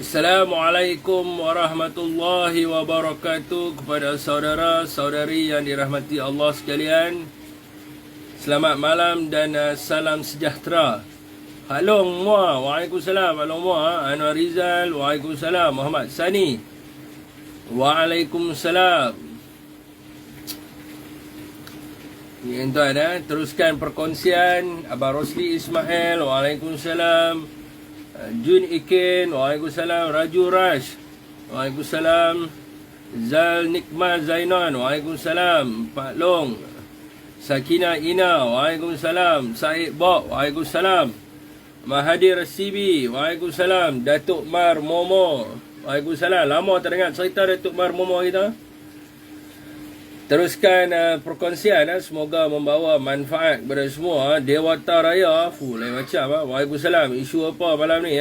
Assalamualaikum warahmatullahi wabarakatuh kepada saudara-saudari yang dirahmati Allah sekalian. Selamat malam dan salam sejahtera. Halong Mua, Waalaikumsalam. Halong Mua, Anwar Rizal, Waalaikumsalam. Muhammad Sani, Waalaikumsalam. Ini tuan teruskan perkongsian. Abang Rosli Ismail, Waalaikumsalam. Jun Ikin, Waalaikumsalam. Raju Rash, Waalaikumsalam. Zal Nikmat Zainan, Waalaikumsalam. Pak Long, Sakina Ina, Waalaikumsalam. Said Bob, Waalaikumsalam. Mahathir Sibi, Waalaikumsalam. Datuk Mar Momo, Waalaikumsalam. Lama tak dengar cerita Datuk Mar Momo kita. Teruskan perkongsian. Semoga membawa manfaat kepada semua. Dewata Raya, lain macam. Waalaikumsalam. Isu apa malam ni?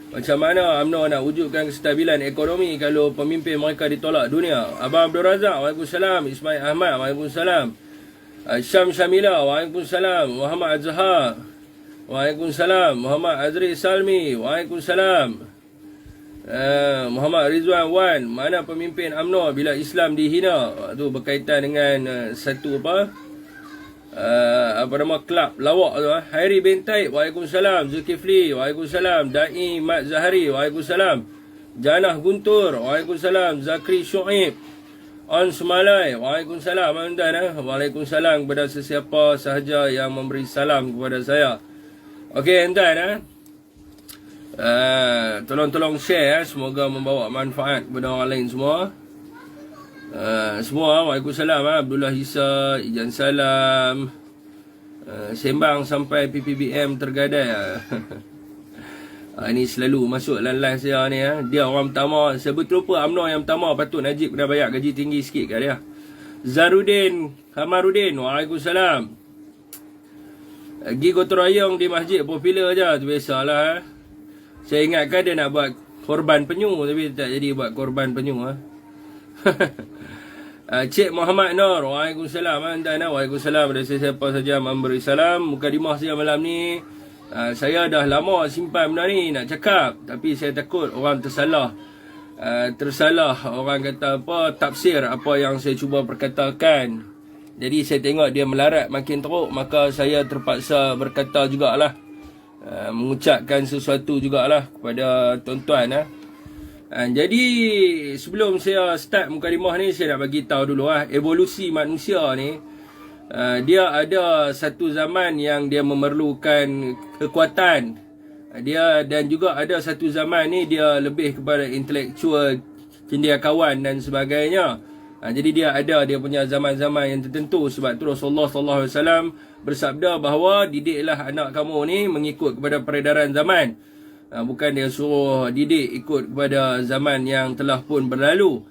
Macam mana UMNO nak wujudkan kestabilan ekonomi kalau pemimpin mereka ditolak dunia? Abang Abdul Razak, Waalaikumsalam. Ismail Ahmad, Waalaikumsalam. Syam Syamila, Waalaikumsalam. Muhammad Azhar, Waalaikumsalam. Muhammad Azri Salmi, Waalaikumsalam. Muhammad Rizwan Wan, mana pemimpin UMNO bila Islam dihina? Tu berkaitan dengan satu nama kelab lawak tu. Hairi bin Taib, Waalaikumsalam. Zulkifli, Waalaikumsalam. Dai Mat Zahari, Waalaikumsalam. Janah Guntur, Waalaikumsalam. Zakri Syuib, On Semalai, Waalaikumsalam. Waalaikumsalam kepada sesiapa sahaja yang memberi salam kepada saya. Okey, tuan tolong share, semoga membawa manfaat kepada orang lain semua. Semua, Waalaikumsalam. Abdullah Hisa, Ijan Salam. Sembang sampai PPBM tergadai. Ini selalu masuk live saya ni. Dia orang pertama. Saya betul apa UMNO yang pertama patut Najib kena bayar gaji tinggi sikit kat dia. Zarudin Kamarudin, Waalaikumsalam. Pergi gotong royong di masjid popular je, tu biasalah. Saya ingatkan dia nak buat korban penyu, tapi tak jadi buat korban penyu. Cik Muhammad Nur, Waalaikumsalam. Waalaikumsalam kepada siapa saja memberi salam. Mukadimah saya malam ni, saya dah lama simpan benda ni nak cakap, tapi saya takut orang tersalah. Orang kata tafsir apa yang saya cuba perkatakan. Jadi saya tengok dia melarat makin teruk, maka saya terpaksa berkata jugalah. Mengucapkan sesuatu jugalah kepada tuan-tuan. Jadi sebelum saya start mukadimah ni, saya nak bagi tahu dulu evolusi manusia ni. Dia ada satu zaman yang dia memerlukan kekuatan dia, dan juga ada satu zaman ni dia lebih kepada intelektual, cendekiawan dan sebagainya. Jadi dia ada dia punya zaman-zaman yang tertentu. Sebab tu Rasulullah SAW bersabda bahawa didiklah anak kamu ni mengikut kepada peredaran zaman. Bukan dia suruh didik ikut kepada zaman yang telah pun berlalu.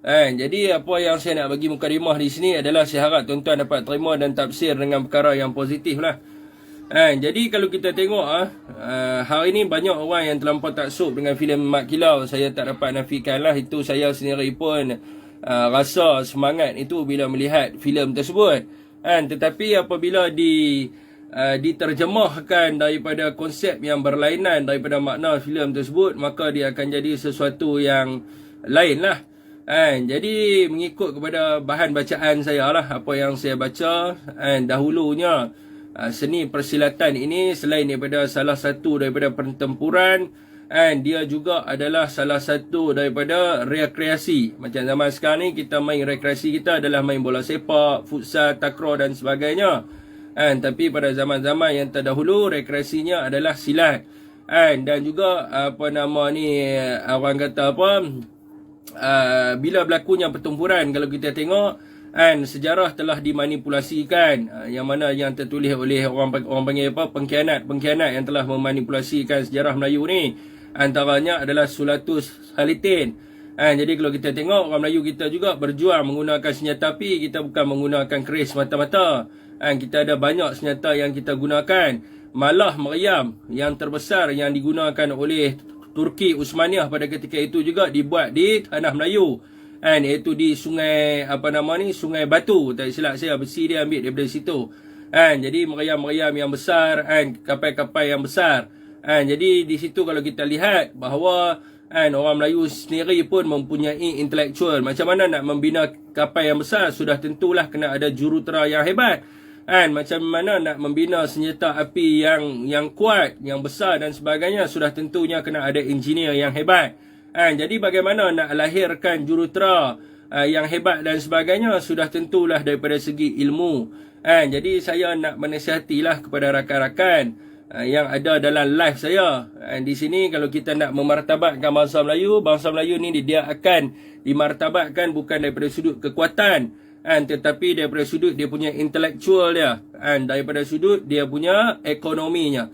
Jadi apa yang saya nak bagi mukadimah di sini adalah saya harap tuan-tuan dapat terima dan tafsir dengan perkara yang positif lah. Jadi kalau kita tengok hari ni banyak orang yang terlampau taksub dengan filem Mat Kilau. Saya tak dapat nafikan lah. Itu saya sendiri pun rasa semangat itu bila melihat filem tersebut. Tetapi apabila diterjemahkan daripada konsep yang berlainan daripada makna filem tersebut, maka dia akan jadi sesuatu yang lain lah. Jadi mengikut kepada bahan bacaan saya lah, apa yang saya baca dahulunya, seni persilatan ini selain daripada salah satu daripada pertempuran, dia juga adalah salah satu daripada rekreasi. Macam zaman sekarang ni kita main rekreasi kita adalah main bola sepak, futsal, takraw dan sebagainya. Tapi pada zaman-zaman yang terdahulu rekreasinya adalah silat. Dan juga orang kata bila berlakunya pertempuran, kalau kita tengok sejarah telah dimanipulasikan, yang mana yang tertulis oleh orang panggil pengkhianat yang telah memanipulasikan sejarah Melayu ni. Antaranya adalah Sulatus Halitin. Jadi kalau kita tengok, orang Melayu kita juga berjuang menggunakan senjata api. Kita bukan menggunakan keris mata-mata. Kita ada banyak senjata yang kita gunakan. Malah meriam yang terbesar yang digunakan oleh Turki Uthmaniyah pada ketika itu juga dibuat di tanah Melayu. Iaitu di sungai Sungai Batu. Tak silap saya, besi dia ambil daripada situ. Jadi meriam-meriam yang besar, kapal-kapal yang besar. Jadi di situ kalau kita lihat bahawa Orang Melayu sendiri pun mempunyai intelektual. Macam mana nak membina kapal yang besar? Sudah tentulah kena ada jurutera yang hebat. Macam mana nak membina senjata api yang kuat, yang besar dan sebagainya? Sudah tentunya kena ada engineer yang hebat. Jadi bagaimana nak lahirkan jurutera yang hebat dan sebagainya? Sudah tentulah daripada segi ilmu. Jadi saya nak menasihatilah kepada rakan-rakan yang ada dalam live saya. Di sini kalau kita nak memartabatkan bangsa Melayu ni dia akan dimartabatkan bukan daripada sudut kekuatan, tetapi daripada sudut dia punya intelektual dia, daripada sudut dia punya ekonominya.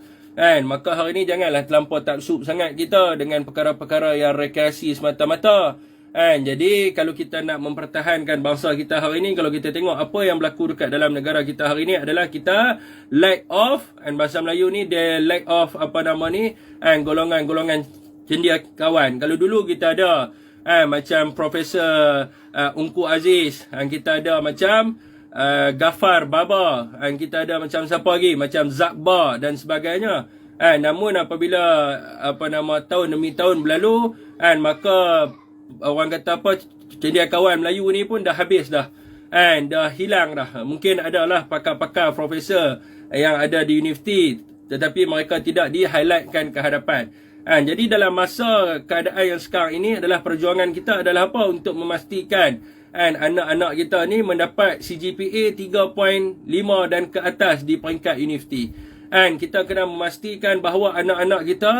Maka hari ni janganlah terlampau taksub sangat kita dengan perkara-perkara yang rekreasi semata-mata. Jadi kalau kita nak mempertahankan bangsa kita hari ni, kalau kita tengok apa yang berlaku dekat dalam negara kita hari ni adalah kita lack of, bahasa Melayu ni dia lack of golongan-golongan cendekiawan. Kalau dulu kita ada macam Profesor Ungku Aziz, kita ada macam Ghaffar Baba, kita ada macam siapa lagi, macam Zakbar dan sebagainya. Namun apabila tahun demi tahun berlalu, maka orang kata cendekiawan Melayu ni pun dah habis dah. Dah hilang dah. Mungkin adalah pakar-pakar profesor yang ada di universiti, tetapi mereka tidak di-highlightkan ke hadapan. Jadi dalam masa keadaan yang sekarang ini adalah perjuangan kita adalah apa? Untuk memastikan anak-anak kita ni mendapat CGPA 3.5 dan ke atas di peringkat universiti. Kita kena memastikan bahawa anak-anak kita,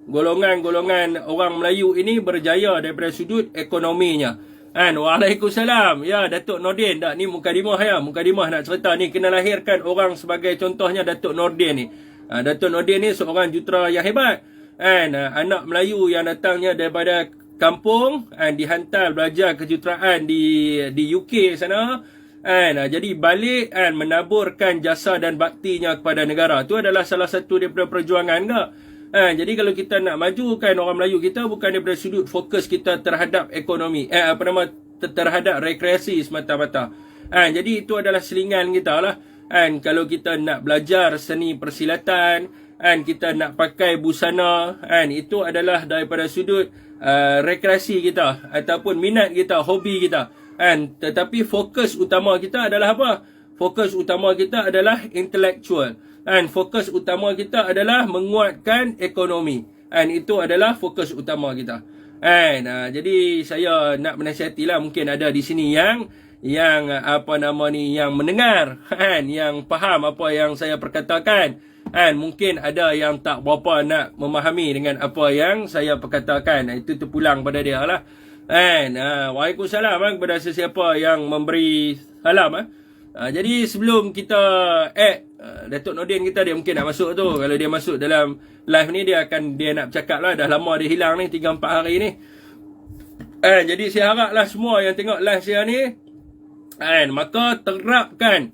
golongan-golongan orang Melayu ini berjaya daripada sudut ekonominya. Waalaikumsalam. Ya, Datuk Nordin. Ni mukadimah ya. Mukadimah nak cerita ni. Kena lahirkan orang sebagai contohnya Datuk Nordin ni. Datuk Nordin ni seorang jurutera yang hebat. Anak Melayu yang datangnya daripada kampung, dihantar belajar kejuruteraan di UK sana. Jadi balik menaburkan jasa dan baktinya kepada negara. Itu adalah salah satu daripada perjuangan tak? Jadi kalau kita nak majukan orang Melayu kita, bukan daripada sudut fokus kita terhadap ekonomi, terhadap rekreasi semata-mata. Jadi itu adalah selingan kita lah. Kalau kita nak belajar seni persilatan, kita nak pakai busana, itu adalah daripada sudut rekreasi kita ataupun minat kita, hobi kita. Tetapi fokus utama kita adalah apa? Fokus utama kita adalah intellectual. Fokus utama kita adalah menguatkan ekonomi. Itu adalah fokus utama kita. Jadi saya nak menasihatilah, mungkin ada di sini yang mendengar, yang faham apa yang saya perkatakan. Mungkin ada yang tak berapa nak memahami dengan apa yang saya perkatakan. Itu terpulang pada dia lah. Waalaikumsalam kepada sesiapa yang memberi salam. Jadi sebelum kita Datuk Nordin kita, dia mungkin nak masuk tu. Kalau dia masuk dalam live ni, dia nak bercakap lah. Dah lama dia hilang ni, 3-4 hari ni. Jadi saya haraplah semua yang tengok live saya ni, maka terapkan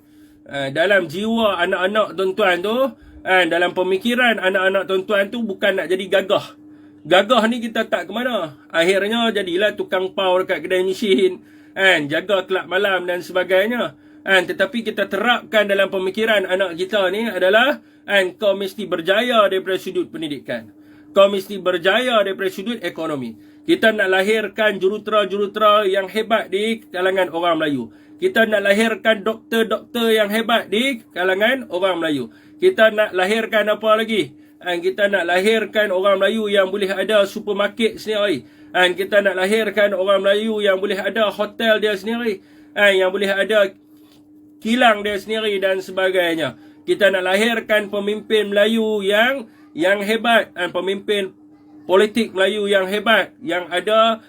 dalam jiwa anak-anak tuan-tuan tu, dalam pemikiran anak-anak tuan-tuan tu, bukan nak jadi gagah. Gagah ni kita tak ke mana. Akhirnya jadilah tukang pau dekat kedai mesin, jaga kelab malam dan sebagainya. Tetapi kita terapkan dalam pemikiran anak kita ni adalah, kau mesti berjaya daripada sudut pendidikan. Kau mesti berjaya daripada sudut ekonomi. Kita nak lahirkan jurutera-jurutera yang hebat di kalangan orang Melayu. Kita nak lahirkan doktor-doktor yang hebat di kalangan orang Melayu. Kita nak lahirkan apa lagi? Kita nak lahirkan orang Melayu yang boleh ada supermarket sendiri. Kita nak lahirkan orang Melayu yang boleh ada hotel dia sendiri. Yang boleh ada kilang dia sendiri dan sebagainya. Kita nak lahirkan pemimpin Melayu yang hebat, pemimpin politik Melayu yang hebat, yang ada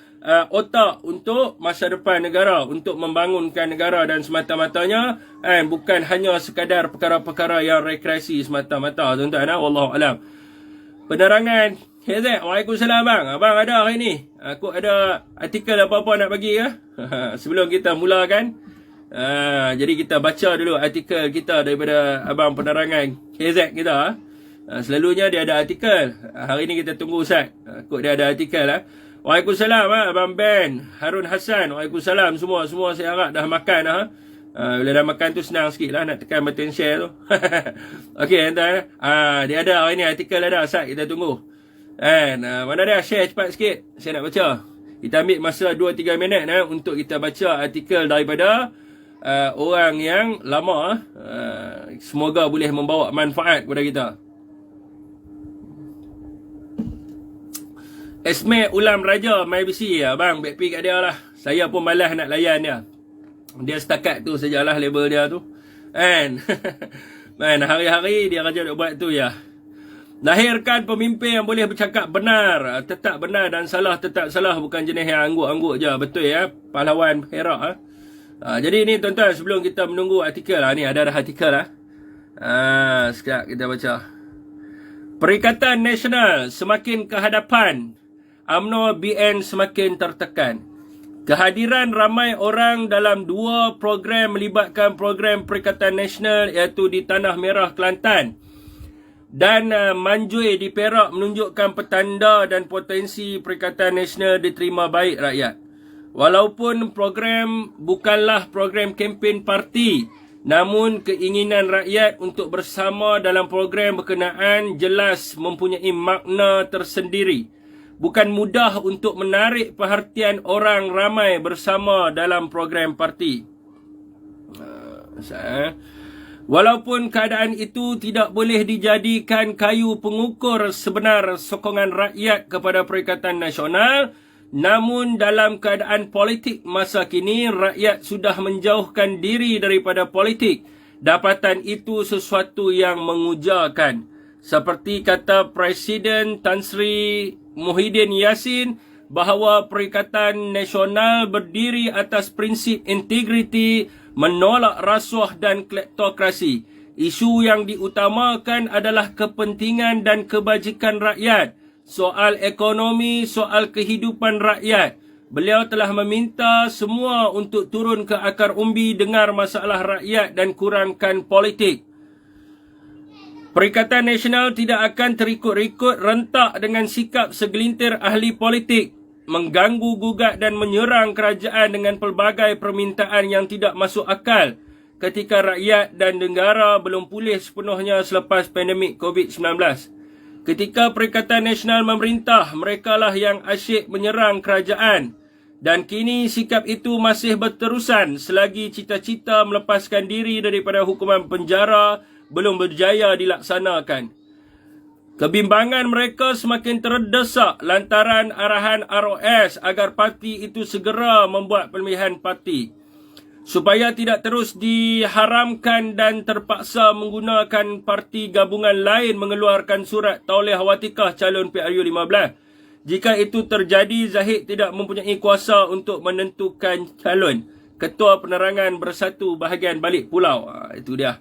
otak untuk masa depan negara, untuk membangunkan negara dan semata-matanya, bukan hanya sekadar perkara-perkara yang rekreasi semata-mata, tuan-tuan. Wallahu alam. Penerangan Hezek, waalaikumsalam bang. Abang ada hari ni, aku ada artikel apa-apa nak bagi ke? Sebelum kita mulakan, jadi kita baca dulu artikel kita daripada abang penerangan Hezek kita. Selalunya dia ada artikel. Hari ni kita tunggu Ustaz, kot dia ada artikel lah. Waalaikumsalam Abang Ben, Harun Hassan. Waalaikumsalam semua saya harap dah makan lah. Bila dah makan tu senang sikit lah nak tekan button share tu. Okey, entah. Dia ada hari ni artikel ada Ustaz, kita tunggu. Mana dia? Share cepat sikit. Saya nak baca. Kita ambil masa 2-3 minit untuk kita baca artikel daripada orang yang lama. Semoga boleh membawa manfaat kepada kita. Esme Ulam Raja MyBC. Abang, backpick kat dia lah. Saya pun malas nak layan dia. Dia setakat tu sajalah label dia tu. Hari-hari dia raja nak buat tu ya. Lahirkan pemimpin yang boleh bercakap benar, tetap benar, dan salah tetap salah. Bukan jenis yang angguk-angguk je. Betul ya, pahlawan Perak. Jadi ni tuan-tuan, sebelum kita menunggu artikel ni ada artikel sekejap kita baca. Perikatan Nasional semakin ke hadapan, UMNO BN semakin tertekan. Kehadiran ramai orang dalam 2 program melibatkan program Perikatan Nasional, iaitu di Tanah Merah, Kelantan dan Manjui di Perak, menunjukkan petanda dan potensi Perikatan Nasional diterima baik rakyat. Walaupun program bukanlah program kempen parti, namun keinginan rakyat untuk bersama dalam program berkenaan jelas mempunyai makna tersendiri. Bukan mudah untuk menarik perhatian orang ramai bersama dalam program parti. Walaupun keadaan itu tidak boleh dijadikan kayu pengukur sebenar sokongan rakyat kepada Perikatan Nasional, namun dalam keadaan politik masa kini, rakyat sudah menjauhkan diri daripada politik. Dapatan itu sesuatu yang mengujakan. Seperti kata Presiden Tan Sri Muhyiddin Yassin, bahawa Perikatan Nasional berdiri atas prinsip integriti, menolak rasuah dan kleptokrasi. Isu yang diutamakan adalah kepentingan dan kebajikan rakyat, soal ekonomi, soal kehidupan rakyat. Beliau telah meminta semua untuk turun ke akar umbi, dengar masalah rakyat dan kurangkan politik. Perikatan Nasional tidak akan terikut-ikut rentak dengan sikap segelintir ahli politik, mengganggu gugat dan menyerang kerajaan dengan pelbagai permintaan yang tidak masuk akal ketika rakyat dan negara belum pulih sepenuhnya selepas pandemik COVID-19. Ketika Perikatan Nasional memerintah, merekalah yang asyik menyerang kerajaan. Dan kini sikap itu masih berterusan selagi cita-cita melepaskan diri daripada hukuman penjara belum berjaya dilaksanakan. Kebimbangan mereka semakin terdesak lantaran arahan ROS agar parti itu segera membuat pemilihan parti. Supaya tidak terus diharamkan dan terpaksa menggunakan parti gabungan lain mengeluarkan surat tauliah watikah calon PRU15. Jika itu terjadi, Zahid tidak mempunyai kuasa untuk menentukan calon. Ketua Penerangan Bersatu bahagian balik pulau. Itu dia.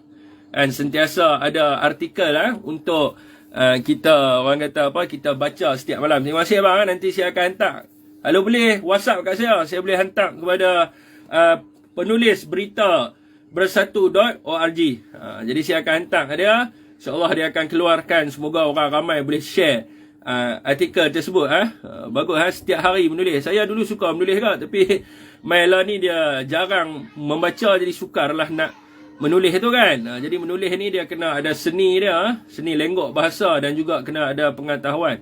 Dan sentiasa ada artikel untuk kita, orang kata apa, kita baca setiap malam. Terima kasih abang, nanti saya akan hantar. Kalau boleh WhatsApp kat saya boleh hantar kepada penulis berita bersatu.org. Jadi saya akan hantar ke dia. InsyaAllah dia akan keluarkan. Semoga orang ramai boleh share artikel tersebut. Bagus setiap hari menulis. Saya dulu suka menulis tapi Maila ni dia jarang membaca, jadi sukarlah nak menulis tu kan. Jadi menulis ni dia kena ada seni dia, seni lenggok bahasa, dan juga kena ada pengetahuan.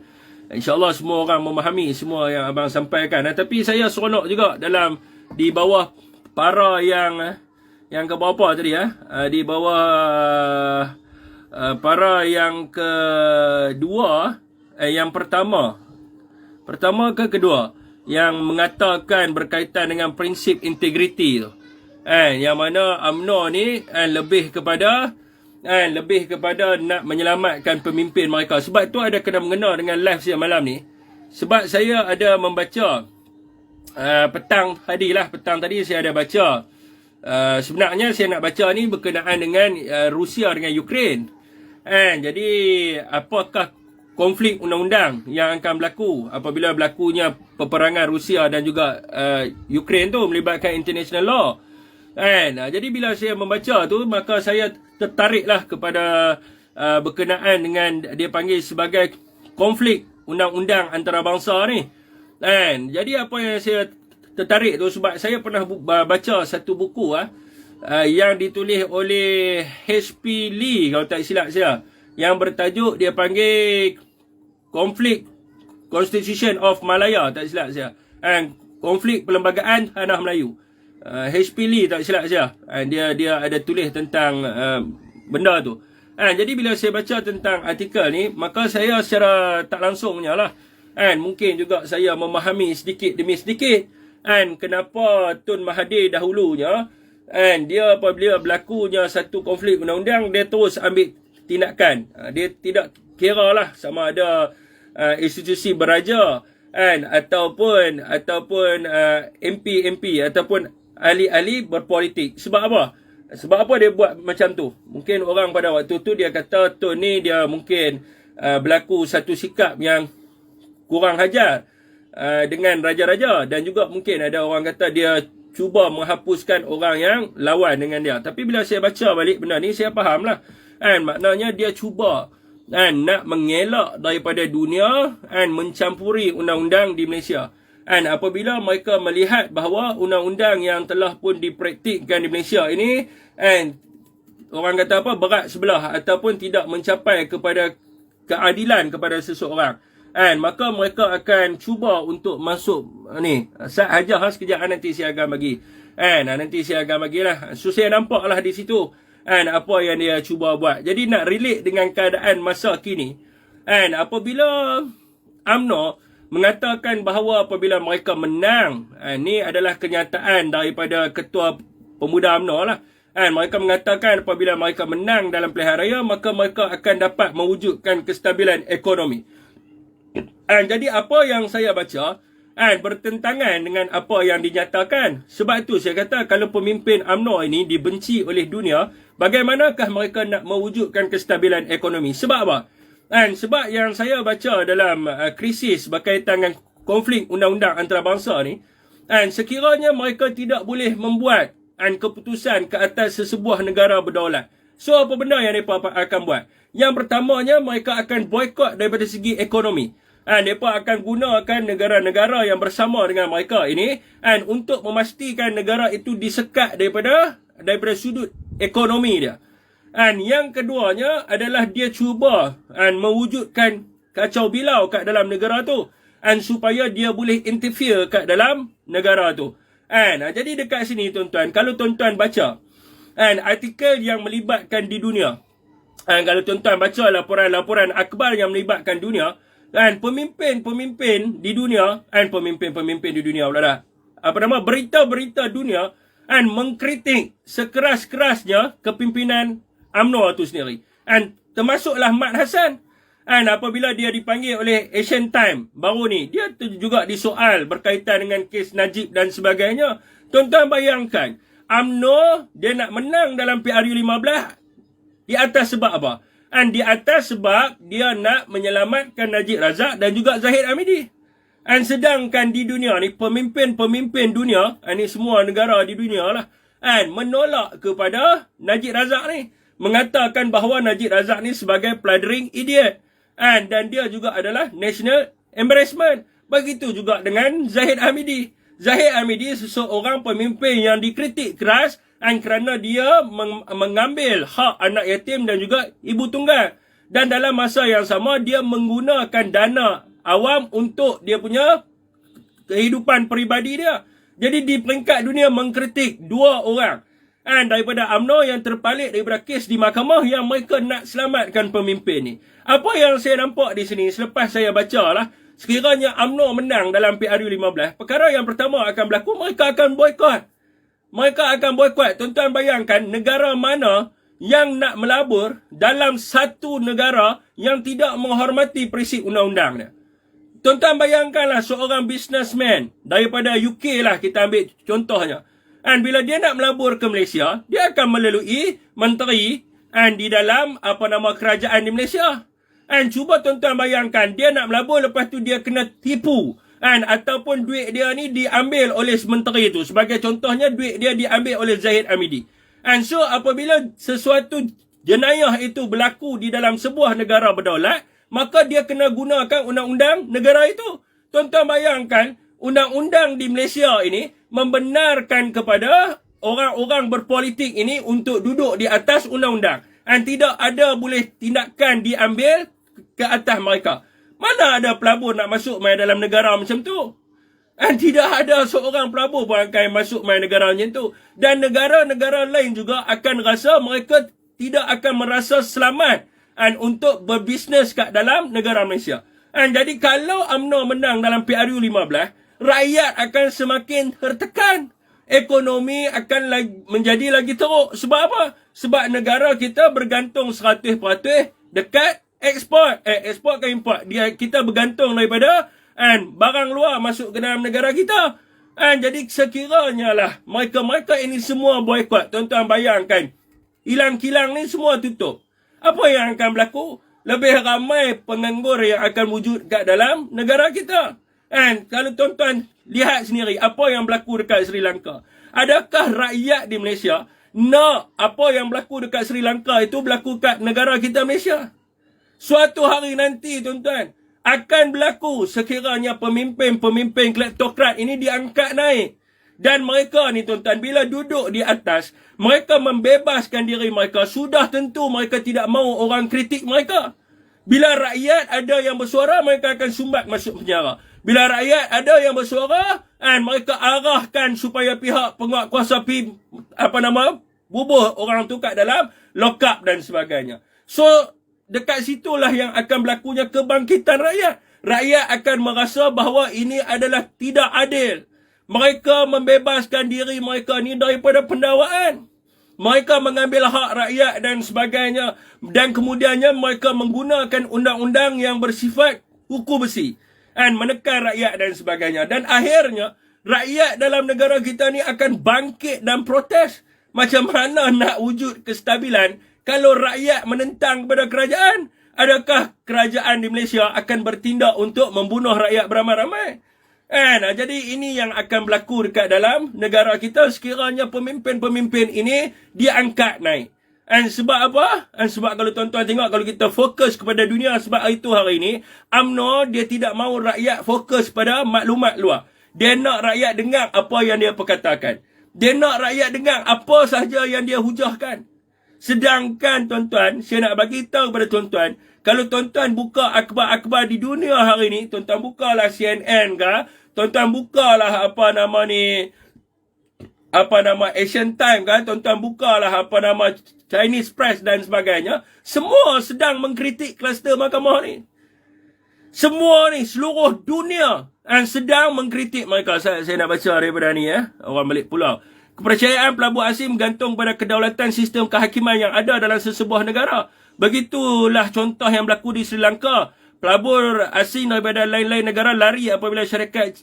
InsyaAllah semua orang memahami semua yang abang sampaikan. Tapi saya seronok juga dalam di bawah para yang ke berapa tadi di bawah para yang kedua, yang pertama ke kedua, yang mengatakan berkaitan dengan prinsip integriti tu. Yang mana UMNO ni lebih kepada nak menyelamatkan pemimpin mereka. Sebab tu ada kena mengena dengan live saya malam ni. Sebab saya ada membaca petang tadi saya ada baca. Sebenarnya saya nak baca ni berkenaan dengan Rusia dengan Ukraine. Jadi apakah konflik undang-undang yang akan berlaku apabila berlakunya peperangan Rusia dan juga Ukraine tu melibatkan international law. Jadi bila saya membaca tu, maka saya tertariklah kepada berkenaan dengan dia panggil sebagai konflik undang-undang antarabangsa ni. Jadi apa yang saya tertarik tu, sebab saya pernah baca satu buku yang ditulis oleh H.P. Lee kalau tak silap saya, yang bertajuk dia panggil konflik Constitution of Malaya, tak silap saya. And konflik perlembagaan tanah Melayu. HP Lee, tak silap saya. And dia ada tulis tentang benda tu. Jadi bila saya baca tentang artikel ni, maka saya secara tak langsungnya lah, mungkin juga saya memahami sedikit demi sedikit kenapa Tun Mahathir dahulunya dia apabila berlakunya satu konflik undang-undang, dia terus ambil tindakan. Dia tidak kira lah sama ada institusi beraja ataupun MP ataupun ahli-ahli berpolitik. Sebab apa? Sebab apa dia buat macam tu? Mungkin orang pada waktu tu dia kata Tun ni dia mungkin berlaku satu sikap yang kurang hajar dengan raja-raja, dan juga mungkin ada orang kata dia cuba menghapuskan orang yang lawan dengan dia. Tapi bila saya baca balik benda ni, saya faham lah. Maknanya dia cuba nak mengelak daripada dunia mencampuri undang-undang di Malaysia. Apabila mereka melihat bahawa undang-undang yang telah pun dipraktikkan di Malaysia ini orang kata apa, berat sebelah ataupun tidak mencapai kepada keadilan kepada seseorang, maka mereka akan cuba untuk masuk ni. Sahaja sekejap nanti saya akan bagi. Nanti saya akan bagilah. So saya nampak lah di situ apa yang dia cuba buat. Jadi nak relate dengan keadaan masa kini, apabila UMNO mengatakan bahawa apabila mereka menang, ni adalah kenyataan daripada Ketua Pemuda UMNO lah. Mereka mengatakan apabila mereka menang dalam pilihan raya, maka mereka akan dapat mewujudkan kestabilan ekonomi. Jadi apa yang saya baca bertentangan dengan apa yang dinyatakan. Sebab itu saya kata, kalau pemimpin UMNO ini dibenci oleh dunia, bagaimanakah mereka nak mewujudkan kestabilan ekonomi? Sebab apa? Sebab yang saya baca dalam krisis berkaitan dengan konflik undang-undang antarabangsa ni, sekiranya mereka tidak boleh membuat keputusan ke atas sesebuah negara berdaulat, so apa benda yang mereka akan buat? Yang pertamanya, mereka akan boikot daripada segi ekonomi. Mereka akan gunakan negara-negara yang bersama dengan mereka ini untuk memastikan negara itu disekat daripada sudut ekonomi dia. Yang keduanya adalah dia cuba mewujudkan kacau bilau kat dalam negara tu, supaya dia boleh interfere kat dalam negara tu. Jadi dekat sini tuan-tuan, kalau tuan-tuan baca artikel yang melibatkan di dunia, kalau tuan-tuan baca laporan-laporan akhbar yang melibatkan dunia, pemimpin-pemimpin di dunia, pemimpin-pemimpin di dunia pula berita-berita dunia mengkritik sekeras-kerasnya kepimpinan UMNO itu sendiri. Termasuklah Mat Hassan. Apabila dia dipanggil oleh Asian Time baru ni, dia juga disoal berkaitan dengan kes Najib dan sebagainya. Tuan-tuan bayangkan, UMNO dia nak menang dalam PRU15 di atas sebab apa? Di atas sebab dia nak menyelamatkan Najib Razak dan juga Zahid Hamidi. Sedangkan di dunia ni, pemimpin-pemimpin dunia, ni semua negara di dunia lah, menolak kepada Najib Razak ni, mengatakan bahawa Najib Razak ni sebagai plundering idiot, dan dia juga adalah national embarrassment. Begitu juga dengan Zahid Hamidi. Zahid Hamidi seseorang pemimpin yang dikritik keras kerana dia mengambil hak anak yatim dan juga ibu tunggal. Dan dalam masa yang sama, dia menggunakan dana awam untuk dia punya kehidupan peribadi dia. Jadi di peringkat dunia mengkritik dua orang daripada UMNO yang terpalit daripada kes di mahkamah, yang mereka nak selamatkan pemimpin ni. Apa yang saya nampak di sini selepas saya baca lah, sekiranya UMNO menang dalam PRU15, perkara yang pertama akan berlaku, mereka akan boikot. Mereka akan boikot. Tuan-tuan bayangkan, negara mana yang nak melabur dalam satu negara yang tidak menghormati prinsip undang-undang dia. Tuan-tuan bayangkanlah seorang businessman daripada UK lah, kita ambil contohnya. Bila dia nak melabur ke Malaysia, dia akan melalui menteri di dalam kerajaan di Malaysia. Cuba tuan-tuan bayangkan, dia nak melabur, lepas tu dia kena tipu. Ataupun duit dia ni diambil oleh menteri itu. Sebagai contohnya, duit dia diambil oleh Zahid Hamidi. So apabila sesuatu jenayah itu berlaku di dalam sebuah negara berdaulat, maka dia kena gunakan undang-undang negara itu. Tuan-tuan bayangkan, undang-undang di Malaysia ini membenarkan kepada orang-orang berpolitik ini untuk duduk di atas undang-undang. Tidak ada boleh tindakan diambil ke atas mereka. Mana ada pelabur nak masuk main dalam negara macam tu? Dan tidak ada seorang pelabur pun akan masuk main negara macam tu. Dan negara-negara lain juga akan rasa mereka tidak akan merasa selamat untuk berbisnes kat dalam negara Malaysia. Jadi kalau UMNO menang dalam PRU15, rakyat akan semakin tertekan. Ekonomi akan menjadi lagi teruk. Sebab apa? Sebab negara kita bergantung 100% dekat ekspor. Ekspor ke import. Kita bergantung daripada barang luar masuk ke dalam negara kita. Jadi sekiranya lah mereka ini semua boykot. Tuan-tuan bayangkan, kilang-kilang ni semua tutup. Apa yang akan berlaku? Lebih ramai penganggur yang akan wujud kat dalam negara kita. Kalau tuan-tuan lihat sendiri apa yang berlaku dekat Sri Lanka. Adakah rakyat di Malaysia nak apa yang berlaku dekat Sri Lanka itu berlaku kat negara kita Malaysia? Suatu hari nanti tuan-tuan akan berlaku sekiranya pemimpin-pemimpin kleptokrat ini diangkat naik. Dan mereka ni tuan-tuan, bila duduk di atas, mereka membebaskan diri mereka. Sudah tentu mereka tidak mahu orang kritik mereka. Bila rakyat ada yang bersuara, mereka akan sumbat masuk penjara. Bila rakyat ada yang bersuara, mereka arahkan supaya pihak penguatkuasa bubuh orang tu kat dalam lock up dan sebagainya. So, dekat situlah yang akan berlakunya kebangkitan rakyat. Rakyat akan merasa bahawa ini adalah tidak adil. Mereka membebaskan diri mereka ni daripada pendakwaan. Mereka mengambil hak rakyat dan sebagainya. Dan kemudiannya mereka menggunakan undang-undang yang bersifat hukum besi. Dan menekan rakyat dan sebagainya. Dan akhirnya, rakyat dalam negara kita ni akan bangkit dan protes. Macam mana nak wujud kestabilan kalau rakyat menentang kepada kerajaan? Adakah kerajaan di Malaysia akan bertindak untuk membunuh rakyat beramai-ramai? Jadi ini yang akan berlaku dekat dalam negara kita sekiranya pemimpin-pemimpin ini diangkat naik. Sebab apa? Sebab kalau tuan-tuan tengok, kalau kita fokus kepada dunia, sebab itu hari ini UMNO dia tidak mahu rakyat fokus pada maklumat luar. Dia nak rakyat dengar apa yang dia perkatakan. Dia nak rakyat dengar apa sahaja yang dia hujahkan. Sedangkan tuan-tuan, saya nak bagi tahu kepada tuan-tuan, kalau tuan-tuan buka akhbar-akhbar di dunia hari ni, tuan-tuan bukalah CNN ke, tuan-tuan bukalah Asian Time kan, tuan-tuan bukalah Chinese Press dan sebagainya, semua sedang mengkritik kluster mahkamah ni. Semua ni, seluruh dunia sedang mengkritik mereka. Saya nak baca daripada ni orang balik pulau. Kepercayaan pelabur asing bergantung pada kedaulatan sistem kehakiman yang ada dalam sesebuah negara. Begitulah contoh yang berlaku di Sri Lanka. Pelabur asing daripada lain-lain negara lari apabila syarikat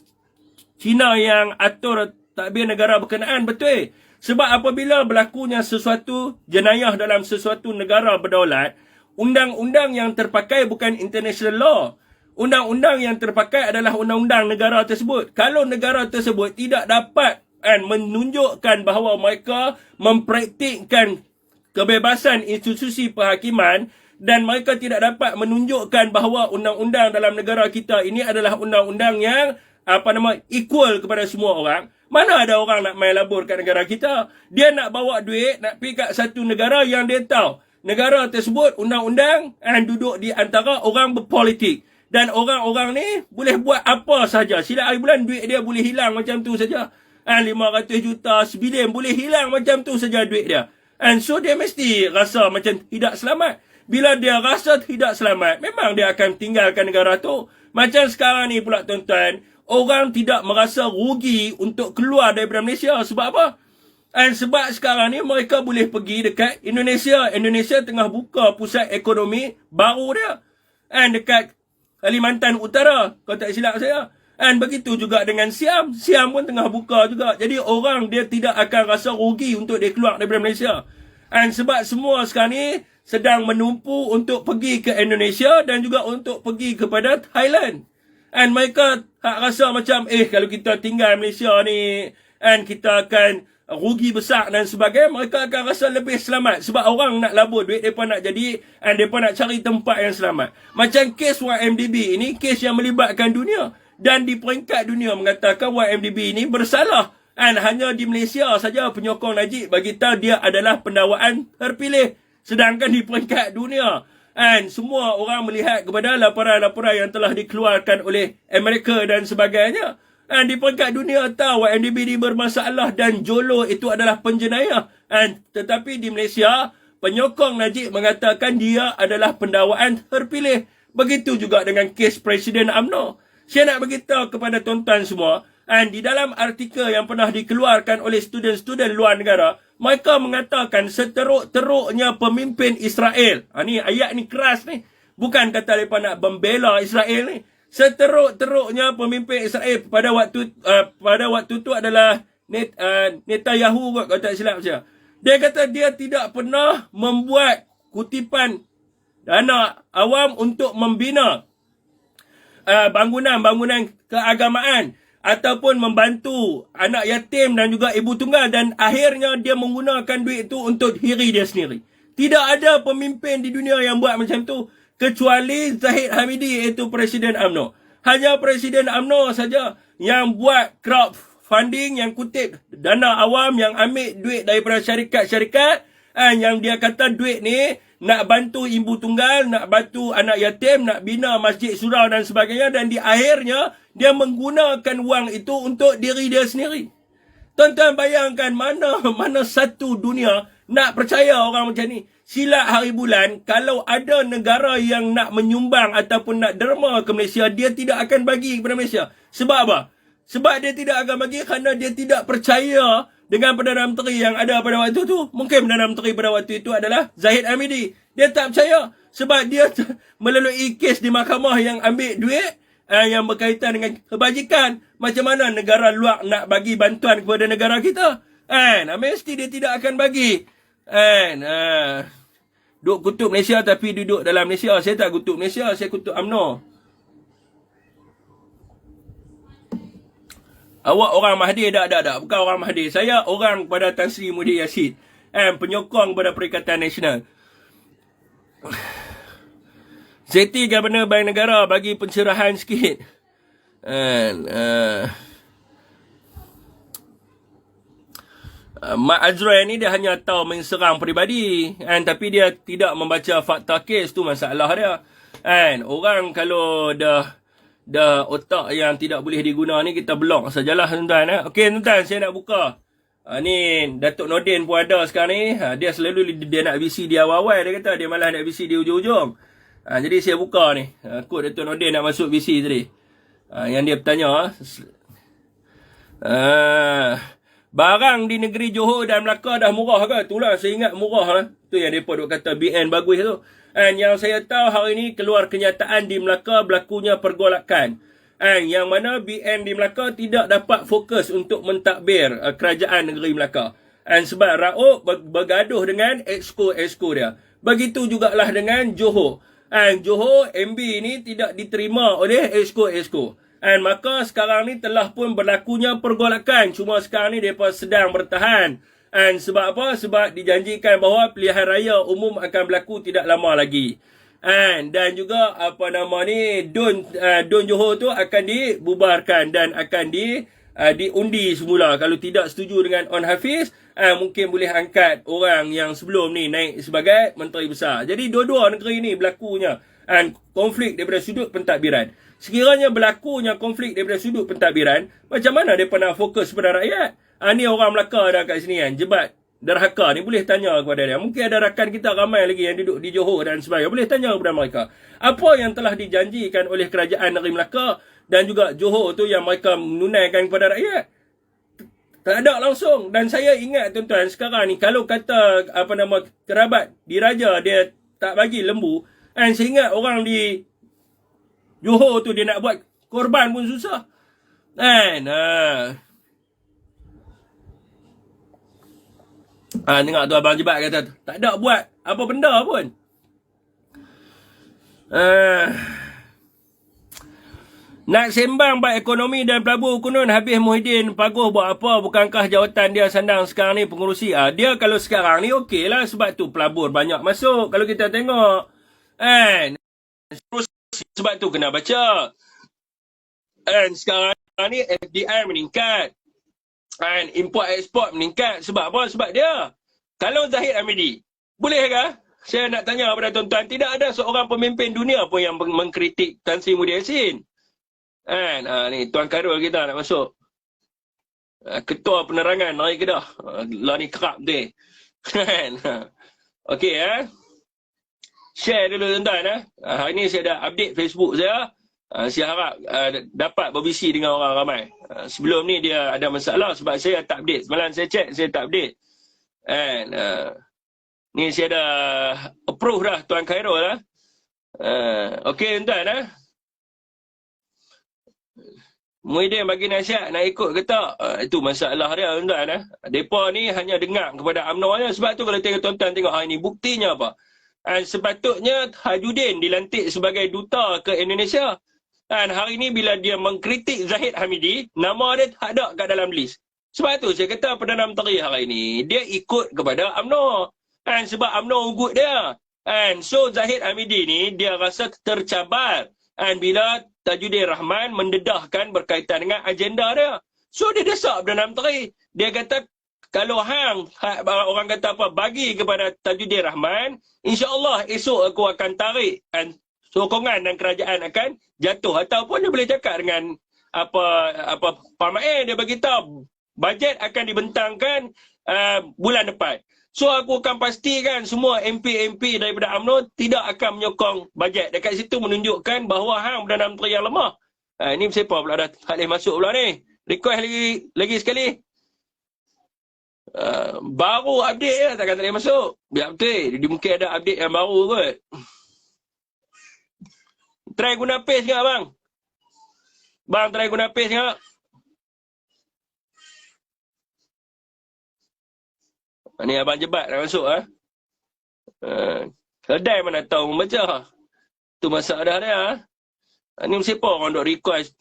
Cina yang atur tadbir negara berkenaan. Betul. Sebab apabila berlakunya sesuatu jenayah dalam sesuatu negara berdaulat, undang-undang yang terpakai bukan international law. Undang-undang yang terpakai adalah undang-undang negara tersebut. Kalau negara tersebut tidak dapat menunjukkan bahawa mereka mempraktikkan kebebasan institusi perhakiman dan mereka tidak dapat menunjukkan bahawa undang-undang dalam negara kita ini adalah undang-undang yang equal kepada semua orang, mana ada orang nak main labur kat negara kita? Dia nak bawa duit, nak pergi kat satu negara yang dia tahu negara tersebut undang-undang duduk di antara orang berpolitik. Dan orang-orang ni boleh buat apa saja. Sila hari bulan duit dia boleh hilang macam tu saja. 500 juta, sebilion boleh hilang macam tu saja duit dia. So dia mesti rasa macam tidak selamat. Bila dia rasa tidak selamat, memang dia akan tinggalkan negara tu. Macam sekarang ni pula tuan-tuan, orang tidak merasa rugi untuk keluar daripada Malaysia. Sebab apa? Sebab sekarang ni mereka boleh pergi dekat Indonesia. Indonesia tengah buka pusat ekonomi baru dia. Dekat Kalimantan Utara, kalau tak silap saya. Begitu juga dengan Siam. Siam pun tengah buka juga. Jadi orang dia tidak akan rasa rugi untuk dia keluar daripada Malaysia. Sebab semua sekarang ni sedang menumpu untuk pergi ke Indonesia dan juga untuk pergi kepada Thailand. Mereka tak rasa macam, kalau kita tinggal Malaysia ni, kita akan rugi besar dan sebagainya. Mereka akan rasa lebih selamat. Sebab orang nak labur duit, mereka nak jadi, mereka nak cari tempat yang selamat. Macam kes YMDB ini, kes yang melibatkan dunia. Dan di peringkat dunia mengatakan YMDB ini bersalah. Hanya di Malaysia saja penyokong Najib bagi tahu dia adalah pendakwaan terpilih. Sedangkan di peringkat dunia, And semua orang melihat kepada laporan-laporan yang telah dikeluarkan oleh Amerika dan sebagainya. And di peringkat dunia tahu NDP ini bermasalah dan Jolo itu adalah penjenayah. And tetapi di Malaysia, penyokong Najib mengatakan dia adalah pendakwaan terpilih. Begitu juga dengan kes Presiden UMNO. Saya nak beritahu kepada tuan-tuan semua, and di dalam artikel yang pernah dikeluarkan oleh student-student luar negara, mereka mengatakan seteruk-teruknya pemimpin Israel. Ni ayat ni keras ni. Bukan kata mereka nak membela Israel ni. Seteruk-teruknya pemimpin Israel pada waktu tu adalah Netanyahu kot, kalau tak silap saya. Dia kata dia tidak pernah membuat kutipan dana awam untuk membina bangunan-bangunan keagamaan ataupun membantu anak yatim dan juga ibu tunggal, dan akhirnya dia menggunakan duit itu untuk diri dia sendiri. Tidak ada pemimpin di dunia yang buat macam tu kecuali Zahid Hamidi, iaitu Presiden UMNO. Hanya Presiden UMNO saja yang buat crowdfunding, yang kutip dana awam, yang ambil duit daripada syarikat-syarikat, yang dia kata duit ni nak bantu ibu tunggal, nak bantu anak yatim, nak bina masjid surau dan sebagainya, dan di akhirnya dia menggunakan wang itu untuk diri dia sendiri. Tuan-tuan bayangkan mana satu dunia nak percaya orang macam ni. Silat hari bulan, kalau ada negara yang nak menyumbang ataupun nak derma ke Malaysia, dia tidak akan bagi kepada Malaysia. Sebab apa? Sebab dia tidak akan bagi kerana dia tidak percaya dengan Perdana Menteri yang ada pada waktu tu. Mungkin Perdana Menteri pada waktu itu adalah Zahid Hamidi. Dia tak percaya sebab dia melalui kes di mahkamah yang ambil duit yang berkaitan dengan kebajikan. Macam mana negara luar nak bagi bantuan kepada negara kita? Mesti dia tidak akan bagi. Duk kutuk Malaysia tapi duduk dalam Malaysia. Saya tak kutuk Malaysia, saya kutuk UMNO. Awak orang Mahdi? Tak. Bukan orang Mahdi. Saya orang kepada Tan Sri Muhyiddin Yassin. Penyokong kepada Perikatan Nasional. Zeti Governor Bank Negara bagi pencerahan sikit. Mat Azrael ni dia hanya tahu menserang peribadi. Tapi dia tidak membaca fakta kes, tu masalah dia. Orang kalau dah otak yang tidak boleh diguna ni, kita blok sajalah tuan-tuan. Okey tuan-tuan, saya nak buka. Ni Datuk Nordin pun ada sekarang ni. Dia selalu dia nak BC di awal-awal. Dia kata dia malah nak BC di ujung-ujung. Jadi saya buka ni. Kod Datuk Nordin nak masuk BC tadi. Yang dia bertanya. Barang di negeri Johor dan Melaka dah murah ke? Itulah saya ingat murah lah. Tu yang mereka duk kata BN bagus tu. Yang saya tahu hari ini keluar kenyataan di Melaka berlakunya pergolakan. Yang mana BN di Melaka tidak dapat fokus untuk mentadbir kerajaan negeri Melaka. Sebab Raub bergaduh dengan exco dia. Begitu jugalah dengan Johor. Johor MB ni tidak diterima oleh exco. Maka sekarang ni telah pun berlakunya pergolakan. Cuma sekarang ni mereka sedang bertahan. Sebab apa? Sebab dijanjikan bahawa pilihan raya umum akan berlaku tidak lama lagi. Dan juga Don Johor tu akan dibubarkan dan akan diundi semula. Kalau tidak setuju dengan On Hafiz, mungkin boleh angkat orang yang sebelum ni naik sebagai menteri besar. Jadi dua-dua negeri ni berlakunya konflik daripada sudut pentadbiran. Sekiranya berlakunya konflik daripada sudut pentadbiran, macam mana dia pernah fokus pada rakyat? Ni orang Melaka dah kat sini jebat derhaka ni, boleh tanya kepada dia. Mungkin ada rakan kita ramai lagi yang duduk di Johor dan sebagainya. Boleh tanya kepada mereka. Apa yang telah dijanjikan oleh kerajaan negeri Melaka dan juga Johor tu yang mereka menunaikan kepada rakyat? Tak ada langsung. Dan saya ingat tuan-tuan, sekarang ni kalau kata kerabat diraja dia tak bagi lembu, saya ingat orang di Johor tu dia nak buat korban pun susah. Tengok tu Abang Jebat kata tak ada buat apa benda pun. Nak sembang bab ekonomi dan pelabur kunun, habis Muhyiddin Paguh buat apa? Bukankah jawatan dia sandang sekarang ni pengurusi? Dia kalau sekarang ni okey lah, sebab tu pelabur banyak masuk. Kalau kita tengok sebab tu kena baca. Sekarang ni FDI meningkat. Import ekspor meningkat. Sebab apa? Sebab dia. Kalau Zahid Hamidi, boleh ke? Saya nak tanya kepada tuan-tuan, tidak ada seorang pemimpin dunia pun yang mengkritik Tan Sri Muhyiddin Yassin. Kan? Ni Tuan Khairul kita nak masuk. Ketua Penerangan Negeri Kedah. Lah ni kerap tu. Kan? Okey share dulu tuan-tuan hari ni saya dah update Facebook saya. Saya harap dapat berbisi dengan orang ramai. Sebelum ni dia ada masalah sebab saya tak update. Semalam saya check, saya tak update. And ni saya dah approve dah Tuan Khairul lah. Okey tuan-tuan Muhyiddin bagi nasihat nak ikut ke tak? Itu masalah dia tuan-tuan Mereka ni hanya dengar kepada UMNO je. Sebab tu kalau tengok tuan-tuan tengok hari ni buktinya apa? Sepatutnya Tajuddin dilantik sebagai duta ke Indonesia. Dan hari ni bila dia mengkritik Zahid Hamidi, nama dia tak ada kat dalam list. Sebab tu saya kata Perdana Menteri hari ni, dia ikut kepada UMNO. Sebab UMNO ugut dia. So Zahid Hamidi ni, dia rasa tercabar. Bila Tajuddin Rahman mendedahkan berkaitan dengan agenda dia. So dia desak Perdana Menteri. Dia kata, kalau orang kata apa, bagi kepada Tajuddin Rahman, insya-Allah esok aku akan tarik sokongan dan kerajaan akan jatuh. Ataupun dia boleh cakap dengan Pak Main, dia beritahu bajet akan dibentangkan bulan depan. So aku akan pastikan semua MP-MP daripada UMNO tidak akan menyokong bajet. Dekat situ menunjukkan bahawa Perdana Menteri yang lemah. Ini siapa pula dah tak boleh masuk pula ni. Request lagi sekali. Baru update je, takkan tak boleh masuk. Biar betul, dia mungkin ada update yang baru kot. Try guna paste ke bang? Bang try guna paste ke? Ni abang jebat nak masuk kedai mana tahu membaca. Tu masalah dia. Ni siapa orang duk request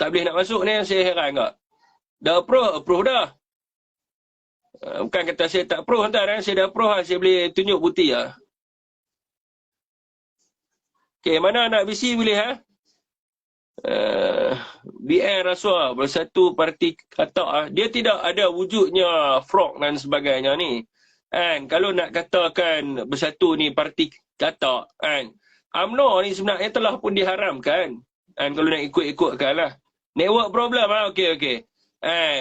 tak boleh nak masuk ni, saya heran tak. Dah approve dah. Bukan kata saya tak approve tuan, saya dah approve, saya boleh tunjuk bukti Okey, mana nak bisi boleh BN Rasuah Bersatu Parti Katak dia tidak ada wujudnya frog dan sebagainya ni. Kalau nak katakan Bersatu ni parti Katak UMNO ni sebenarnya telah pun diharamkan. Kalau nak ikut-ikutkan lah. Network problem okey.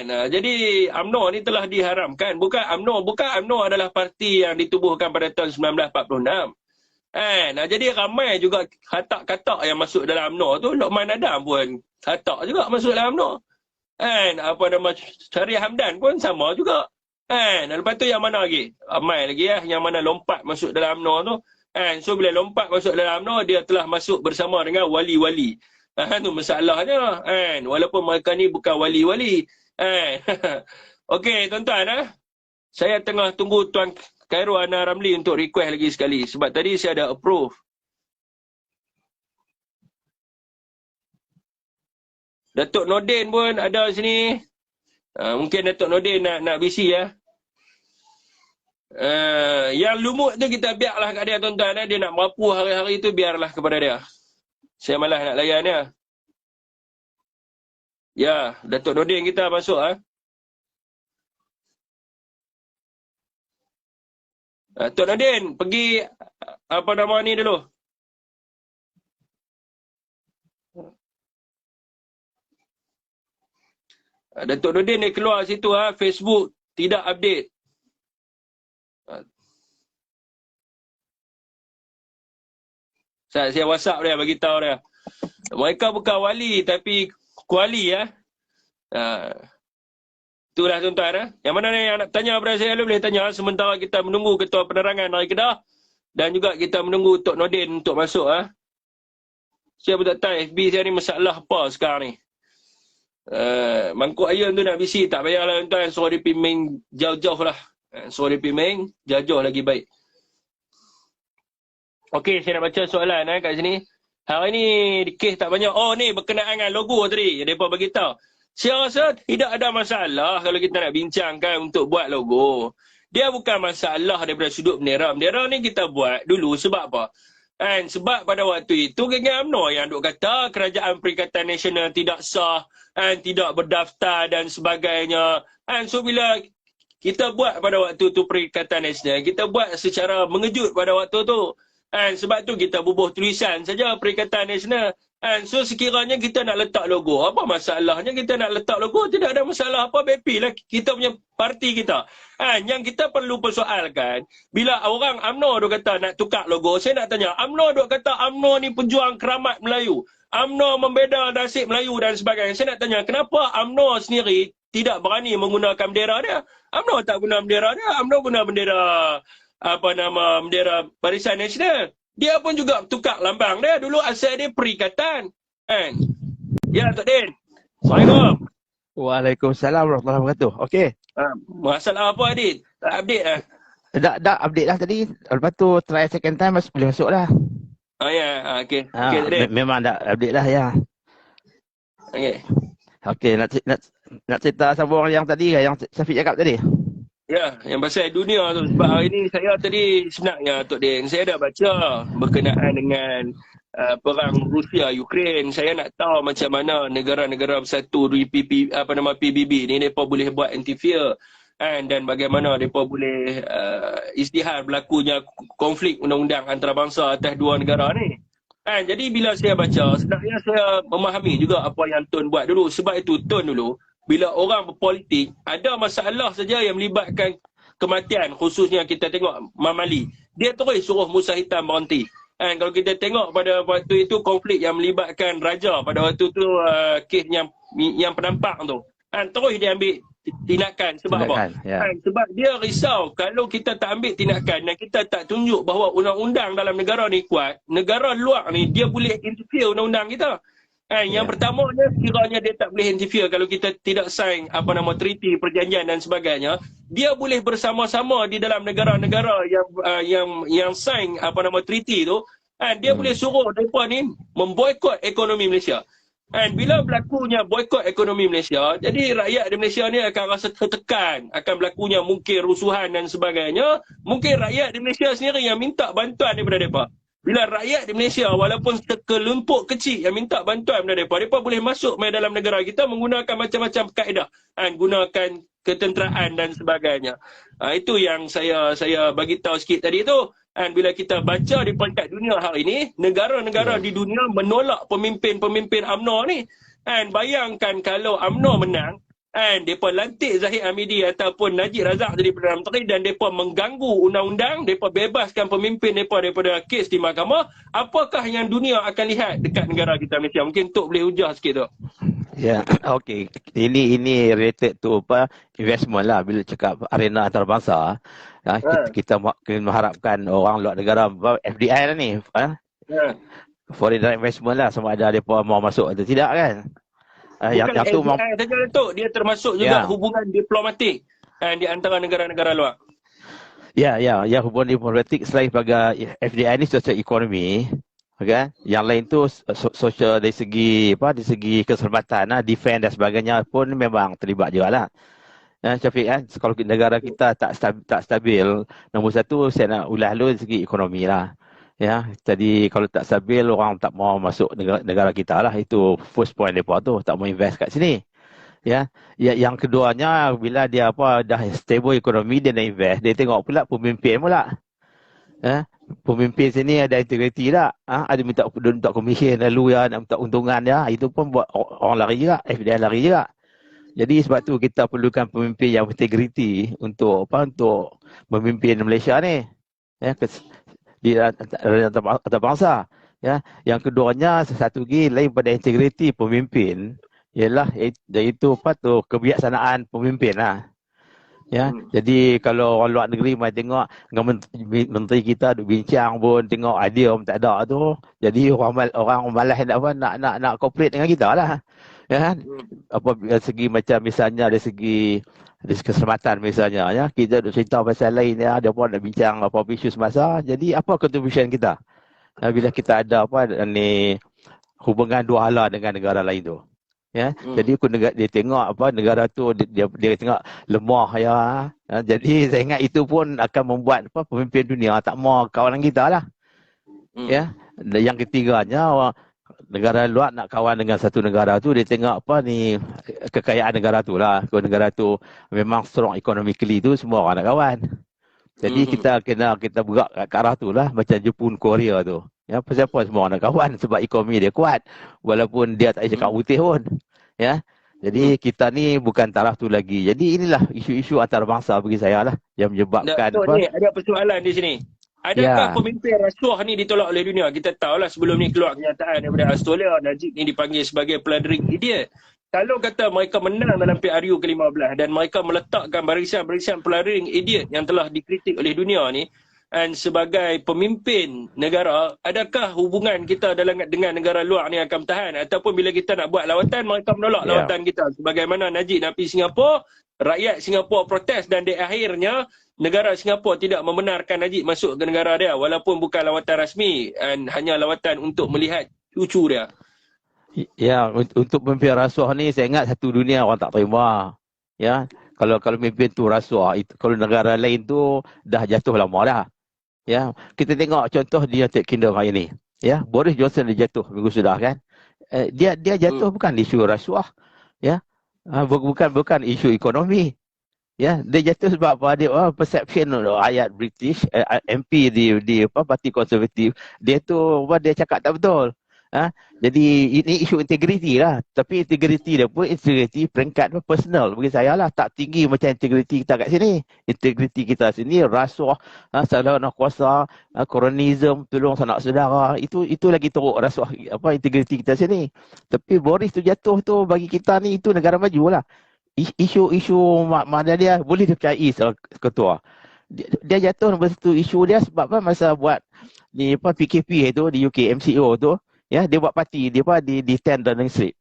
Jadi UMNO ni telah diharamkan. Bukan UMNO adalah parti yang ditubuhkan pada tahun 1946. Jadi ramai juga katak-katak yang masuk dalam UMNO tu. Lokman Adam pun katak juga masuk dalam UMNO. Apa nama Syariah Hamdan pun sama juga. Lepas tu yang mana lagi? Ramai lagi yang mana lompat masuk dalam UMNO tu. So bila lompat masuk dalam UMNO, dia telah masuk bersama dengan wali-wali. Tu masalahnya. Walaupun mereka ni bukan wali-wali. Okey tuan-tuan saya tengah tunggu Tuan Khairul Anwar Ramli untuk request lagi sekali. Sebab tadi saya ada approve. Datuk Nordin pun ada sini. Mungkin Datuk Nordin nak bisi Yang lumut tu kita biarlah kat dia tuan-tuan. Dia nak merapu hari-hari tu biarlah kepada dia. Saya malas nak layan dia. Ya, Datuk Nordin kita masuk Tok Nordin, pergi apa nama ni dulu. Datuk Nordin dia keluar situ Facebook tidak update. Saya WhatsApp dia bagi tahu dia. Mereka bukan wali tapi kuali Itulah tuan-tuan Yang mana yang nak tanya kepada saya boleh tanya sementara kita menunggu Ketua Penerangan Negeri Kedah dan juga kita menunggu Tok Nordin untuk masuk Saya pun tak tahu FB saya ni masalah apa sekarang ni. Mangkuk ayam tu nak bisi tak payahlah tuan-tuan, suruh dia pergi main jauh-jauh lah. Suruh dia pergi main jauh-jauh lagi baik. Okey, saya nak baca soalan kat sini. Hari ni kes tak banyak. Oh ni berkenaan dengan logo tadi. Mereka beritahu. Saya rasa tidak ada masalah kalau kita nak bincangkan untuk buat logo. Dia bukan masalah daripada sudut bendera. Bendera ni kita buat dulu sebab apa? Sebab pada waktu itu geng UMNO yang duk kata Kerajaan Perikatan Nasional tidak sah, tidak berdaftar dan sebagainya. So bila kita buat pada waktu tu Perikatan Nasional, kita buat secara mengejut pada waktu tu. Sebab tu kita bubuh tulisan saja Perikatan Nasional. So sekiranya kita nak letak logo, apa masalahnya kita nak letak logo? Tidak ada masalah apa, happy lah kita punya parti kita. Yang kita perlu persoalkan, bila orang UMNO duk kata nak tukar logo, saya nak tanya, UMNO duk kata UMNO ni pejuang keramat Melayu, UMNO membeda nasib Melayu dan sebagainya. Saya nak tanya, kenapa UMNO sendiri tidak berani menggunakan bendera dia? UMNO tak guna bendera dia, UMNO guna bendera bendera Barisan Nasional. Dia pun juga tukar lambang dia. Dulu asal dia Perikatan. Ya, Tok Din. Assalamualaikum. Waalaikumsalam warahmatullahi wabarakatuh. Okey. Masalah apa, Adit? Tak update lah? Dah update lah tadi. Lepas tu try second time boleh masuk lah. Ya. Okey. Okey, Tok Din. Memang dah update lah, ya. Okey. Okey, nak cerita sambung yang tadi yang Syafiq cakap tadi. Ya, yang pasal dunia tu. Sebab hari ni saya tadi sebenarnya, Tok Din, saya dah baca berkenaan dengan perang Rusia Ukraine. Saya nak tahu macam mana negara-negara bersatu di PBB ni mereka boleh buat interfere, dan bagaimana mereka boleh isytihar berlakunya konflik undang-undang antarabangsa atas dua negara ni. Jadi bila saya baca, sebenarnya saya memahami juga apa yang Tun buat dulu. Sebab itu Tun dulu, bila orang berpolitik, ada masalah saja yang melibatkan kematian, khususnya kita tengok Mamali, dia terus suruh Musa Hitam berhenti. Kalau kita tengok pada waktu itu konflik yang melibatkan raja, pada waktu itu kes yang penampak tu, terus dia ambil tindakan. Sebab apa? Ya. Sebab dia risau kalau kita tak ambil tindakan dan kita tak tunjuk bahawa undang-undang dalam negara ni kuat, negara luar ni dia boleh interfere undang-undang kita. Yang pertamanya, kiranya dia tak boleh interfere kalau kita tidak sign treaty, perjanjian dan sebagainya. Dia boleh bersama-sama di dalam negara-negara yang sign treaty tu, dia boleh suruh mereka ni memboikot ekonomi Malaysia. Bila berlakunya boikot ekonomi Malaysia, jadi rakyat di Malaysia ni akan rasa tertekan, akan berlakunya mungkin rusuhan dan sebagainya. Mungkin rakyat di Malaysia sendiri yang minta bantuan daripada mereka. Bila rakyat di Malaysia, walaupun sekelompok kecil yang minta bantuan daripada mereka, mereka boleh masuk main dalam negara kita menggunakan macam-macam kaedah, gunakan ketenteraan dan sebagainya. Itu yang saya bagi tahu sikit tadi tu. Bila kita baca di peringkat dunia hari ini, negara-negara di dunia menolak pemimpin-pemimpin UMNO ni. Bayangkan kalau UMNO menang, mereka lantik Zahid Hamidi ataupun Najib Razak jadi Perdana Menteri, dan mereka mengganggu undang-undang, mereka bebaskan pemimpin mereka daripada kes di mahkamah. Apakah yang dunia akan lihat dekat negara kita Malaysia? Mungkin Tok boleh hujah sikit tu. Ya, okey. Ini related to investment lah. Bila cakap arena antarabangsa, kita mengharapkan orang luar negara, FDI lah ni, foreign direct investment lah, sama ada mereka mau masuk atau tidak kan. Bukan yang tu saja Datuk, dia termasuk juga hubungan diplomatik di antara negara-negara luar. Ya, hubungan diplomatik selain sebagai FDI ni social ekonomi, okay? Yang lain tu social dari segi keselamatan, defense dan sebagainya pun memang terlibat juga lah. Syafiq kan, kalau negara kita tak stabil, nombor satu saya nak ulas dulu dari segi ekonomi lah. Ya, jadi kalau tak stabil, orang tak mau masuk negara kita lah. Itu first point mereka tu, tak mau invest kat sini. Ya, yang keduanya, bila dia dah stable ekonomi, dia nak invest, dia tengok pula pemimpin pula. Pemimpin sini ada integriti tak? Ada minta komisen lalu nak minta untungan dia, itu pun buat orang lari juga, FDI lari juga. Jadi sebab tu kita perlukan pemimpin yang integriti untuk memimpin Malaysia ni. Ya, di antarabangsa. Ya, yang keduanya satu lagi lain pada integriti pemimpin ialah iaitu kebijaksanaan pemimpin lah. Ya, jadi kalau orang luar negeri mai tengok dengan menteri kita duk bincang pun tengok idea tak ada tu, jadi orang malas nak cooperate dengan kita lah. Ya kan? Dari segi macam misalnya dari segi keselamatan misalnya, ya, kita duk cerita pasal lain, ya, ada pun nak bincang isu semasa. Jadi apa contribution kita? Bila kita ada hubungan dua hala dengan negara lain tu. Ya, jadi dia tengok negara tu dia tengok lemah, ya. Jadi saya ingat itu pun akan membuat pemimpin dunia tak mau kawanan kita lah. Ya. Dan yang ketiganya, negara luar nak kawan dengan satu negara tu, dia tengok apa ni kekayaan negara tu lah. Kalau negara tu memang strong economically tu, semua orang nak kawan. Jadi kita bergerak ke arah tu lah, macam Jepun, Korea tu. Ya, siapa semua orang nak kawan sebab ekonomi dia kuat. Walaupun dia tak cakap putih pun. Ya. Jadi kita ni bukan taraf tu lagi. Jadi inilah isu-isu antarabangsa bagi saya lah yang menyebabkan Datuk ni ada persoalan di sini. Adakah Ya. pemimpin rasuah ni ditolak oleh dunia? Kita tahulah sebelum ni keluar kenyataan daripada Australia, Najib ni dipanggil sebagai plundering idiot. Kalau kata mereka menang dalam PRU ke-15 dan mereka meletakkan barisan-barisan plundering idiot yang telah dikritik oleh dunia ni, dan sebagai pemimpin negara, adakah hubungan kita dengan negara luar ni akan bertahan? Ataupun bila kita nak buat lawatan, mereka menolak Ya. lawatan kita? Sebagaimana Najib nak pergi Singapura, rakyat Singapura protes dan di akhirnya negara Singapura tidak membenarkan Najib masuk ke negara dia walaupun bukan lawatan rasmi dan hanya lawatan untuk melihat cucu dia. Ya, untuk pemimpin rasuah ni saya ingat satu dunia orang tak terima. Ya, kalau pemimpin tu rasuah, kalau negara lain tu dah jatuh lama dah. Ya, kita tengok contoh di United Kingdom hari ni. Ya, Boris Johnson dia jatuh minggu sudah kan. Dia jatuh bukan isu rasuah. Ya. Bukan isu ekonomi. Ya, dia jatuh sebab apa? Dia perception rakyat British, MP di parti konservatif, dia tu dia cakap tak betul. Jadi ini isu integriti lah. Tapi integriti dia pun integriti peringkat personal bagi saya lah. Tak tinggi macam integriti kita kat sini. Integriti kita sini rasuah, salah nak kuasa, koronism, tolong sanak saudara. Itu lagi teruk rasuah integriti kita sini. Tapi Boris tu jatuh tu bagi kita ni itu negara maju lah. Isu mana dia boleh dipercayai ketua. Dia jatuh nombor satu isu dia sebab apa masa buat ni PKP itu di UK MCO tu. Ya, dia buat parti, dia di 10 Downing Street.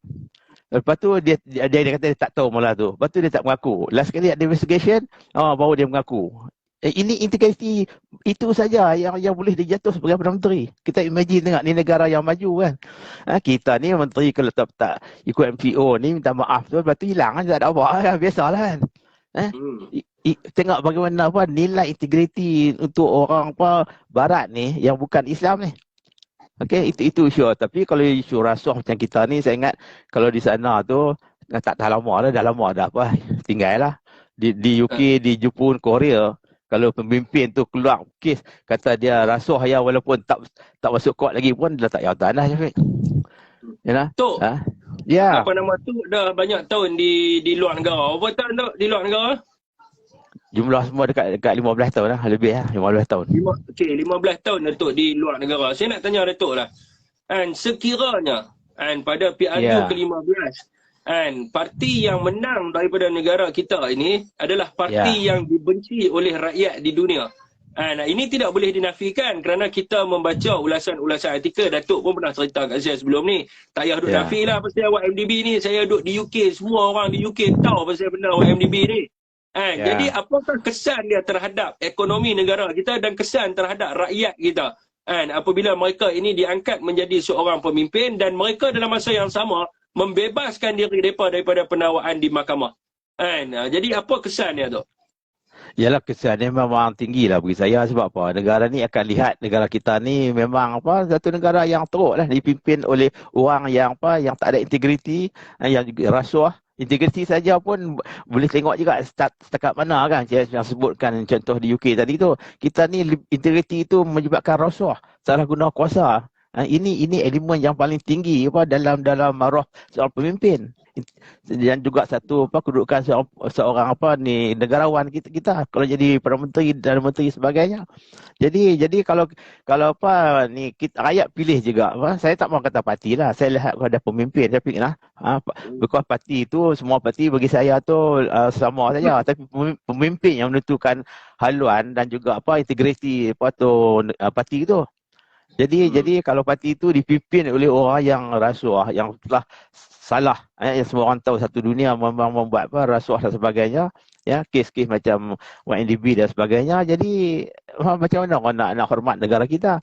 Lepas tu dia kata dia tak tahu mula tu. Lepas tu dia tak mengaku. Last kali ada investigation, baru dia mengaku. Ini integriti itu saja yang boleh dijatuh sebagai Perdana Menteri. Kita imagine tengok ni negara yang maju kan. Kita ni menteri kalau tak ikut MCO ni minta maaf tu, lepas tu hilang kan, tak ada apa kan, biasalah kan. Tengok bagaimana nilai integriti untuk orang barat ni yang bukan Islam ni. Okey, itu isu. Tapi kalau isu rasuah macam kita ni, saya ingat kalau di sana tu tak lama dah tinggal lah. Di UK, di Jepun, Korea, kalau pemimpin tu keluar kes kata dia rasuah ya, walaupun tak masuk court lagi pun dah tak jawatan dah, Syafiq. Ya. Tok, Ya. apa nama tu dah banyak tahun di luar negara. Berapa tahun tu di luar negara? Jumlah semua dekat 15 tahun lah, lebih lah, 15 tahun. Okey, 15 tahun Datuk di luar negara. Saya nak tanya Datuk lah. Sekiranya pada PRU ke-15, parti yang menang daripada negara kita ini adalah parti yang dibenci oleh rakyat di dunia. Ini tidak boleh dinafikan kerana kita membaca ulasan-ulasan artikel. Datuk pun pernah cerita kat saya sebelum ni. Tak payah duk nafi lah pasal YMDB ni. Saya duduk di UK, semua orang di UK tahu pasal benda YMDB ni. Jadi apakah kesan dia terhadap ekonomi negara kita dan kesan terhadap rakyat kita apabila mereka ini diangkat menjadi seorang pemimpin dan mereka dalam masa yang sama membebaskan diri mereka daripada penakwaan di mahkamah. Jadi apa kesan dia tu? Yalah, kesan dia memang tinggi lah bagi saya. Sebab apa? Negara ni akan lihat negara kita ni memang satu negara yang teruk lah, dipimpin oleh orang yang tak ada integriti, yang rasuah. Integriti saja pun boleh tengok juga setakat mana kan. Yang sebutkan contoh di UK tadi tu. Kita ni integriti itu menyebabkan rasuah, salah guna kuasa. Ini elemen yang paling tinggi dalam roh seorang pemimpin. Dan juga satu kedudukan seorang negarawan kita kalau jadi Perdana Menteri dan Menteri sebagainya. Jadi kalau ni kita rakyat pilih juga. Saya tak mau kata parti lah. Saya lihat ada pemimpin, saya fikir lah. Because parti tu, semua parti bagi saya tu sama saja. Tapi pemimpin yang menentukan haluan dan juga integriti parti tu. Jadi kalau parti itu dipimpin oleh orang yang rasuah, yang telah salah, yang semua orang tahu satu dunia memang membuat rasuah dan sebagainya, kes-kes macam YNDB dan sebagainya. Jadi macam mana orang nak hormat negara kita?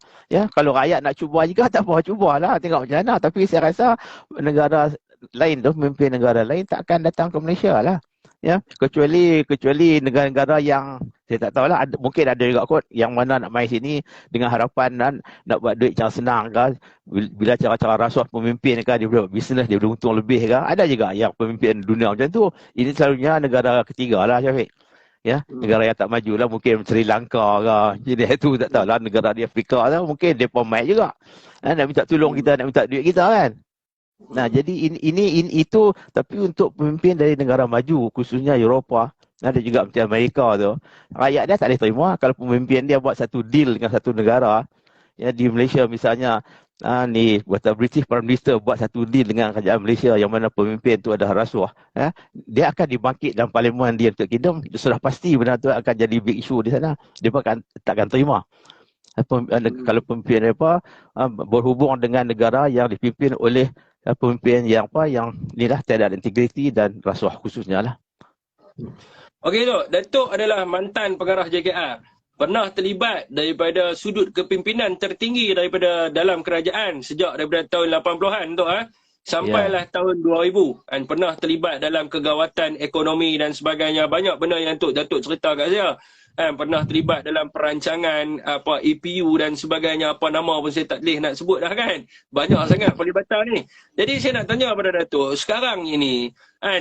Kalau rakyat nak cuba juga tak apa, cubalah, tengok macam mana. Tapi saya rasa negara lain tu, pemimpin negara lain tak akan datang ke Malaysia lah. Ya, kecuali negara-negara yang saya tak tahulah, mungkin ada juga kot yang mana nak main sini dengan harapan nak buat duit yang senang kan. Bila cara-cara rasuah pemimpin kan, dia boleh buat bisnes, dia boleh untung lebih kan. Ada juga yang pemimpin dunia macam tu. Ini selalunya negara ketiga lah, Syafiq. Ya, negara yang tak maju lah, mungkin Sri Lanka ke. Jadi itu tak tahulah, negara di Afrika lah, mungkin mereka main juga. Nak minta tolong kita, nak minta duit kita kan. Nah, jadi ini itu, tapi untuk pemimpin dari negara maju, khususnya Eropah, ada juga macam Amerika tu, rakyat dia tak boleh terima kalau pemimpin dia buat satu deal dengan satu negara. Ya, di Malaysia misalnya, ni buat British Prime Minister buat satu deal dengan kerajaan Malaysia yang mana pemimpin tu ada rasuah, ya, dia akan dibangkit dalam parlimen dia untuk Kingdom. Sudah pasti benda tu akan jadi big issue di sana. Dia takkan terima. Kalau pemimpin apa berhubung dengan negara yang dipimpin oleh pemimpin yang inilah tiada integriti dan rasuah khususnya lah. Okey tu, Datuk adalah mantan pengarah JKR. Pernah terlibat daripada sudut kepimpinan tertinggi daripada dalam kerajaan sejak daripada tahun 80-an tu sampailah tahun 2000, dan pernah terlibat dalam kegawatan ekonomi dan sebagainya. Banyak benda yang Datuk cerita kat saya. Pernah terlibat dalam perancangan EPU dan sebagainya, apa nama pun saya tak boleh nak sebut dah kan. Banyak sangat pelibatan ni. Jadi saya nak tanya pada Datuk, sekarang ini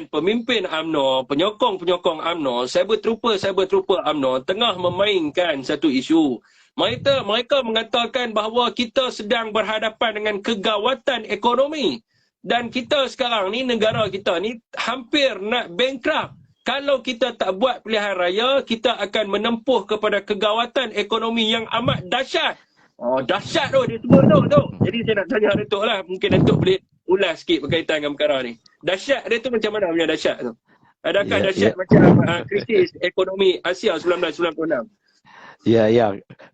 pemimpin UMNO, penyokong-penyokong UMNO, cyber trooper UMNO tengah memainkan satu isu. Mereka mengatakan bahawa kita sedang berhadapan dengan kegawatan ekonomi. Dan kita sekarang ni, negara kita ni hampir nak bankrupt. Kalau kita tak buat pilihan raya, kita akan menempuh kepada kegawatan ekonomi yang amat dahsyat. Oh, dahsyat tu dia sebut tu. Jadi saya nak tanya Datuk lah, mungkin Datuk boleh ulas sikit berkaitan dengan perkara ni. Dahsyat dia tu macam mana punya dahsyat tu? Adakah dahsyat macam krisis ekonomi Asia 1996? Ya,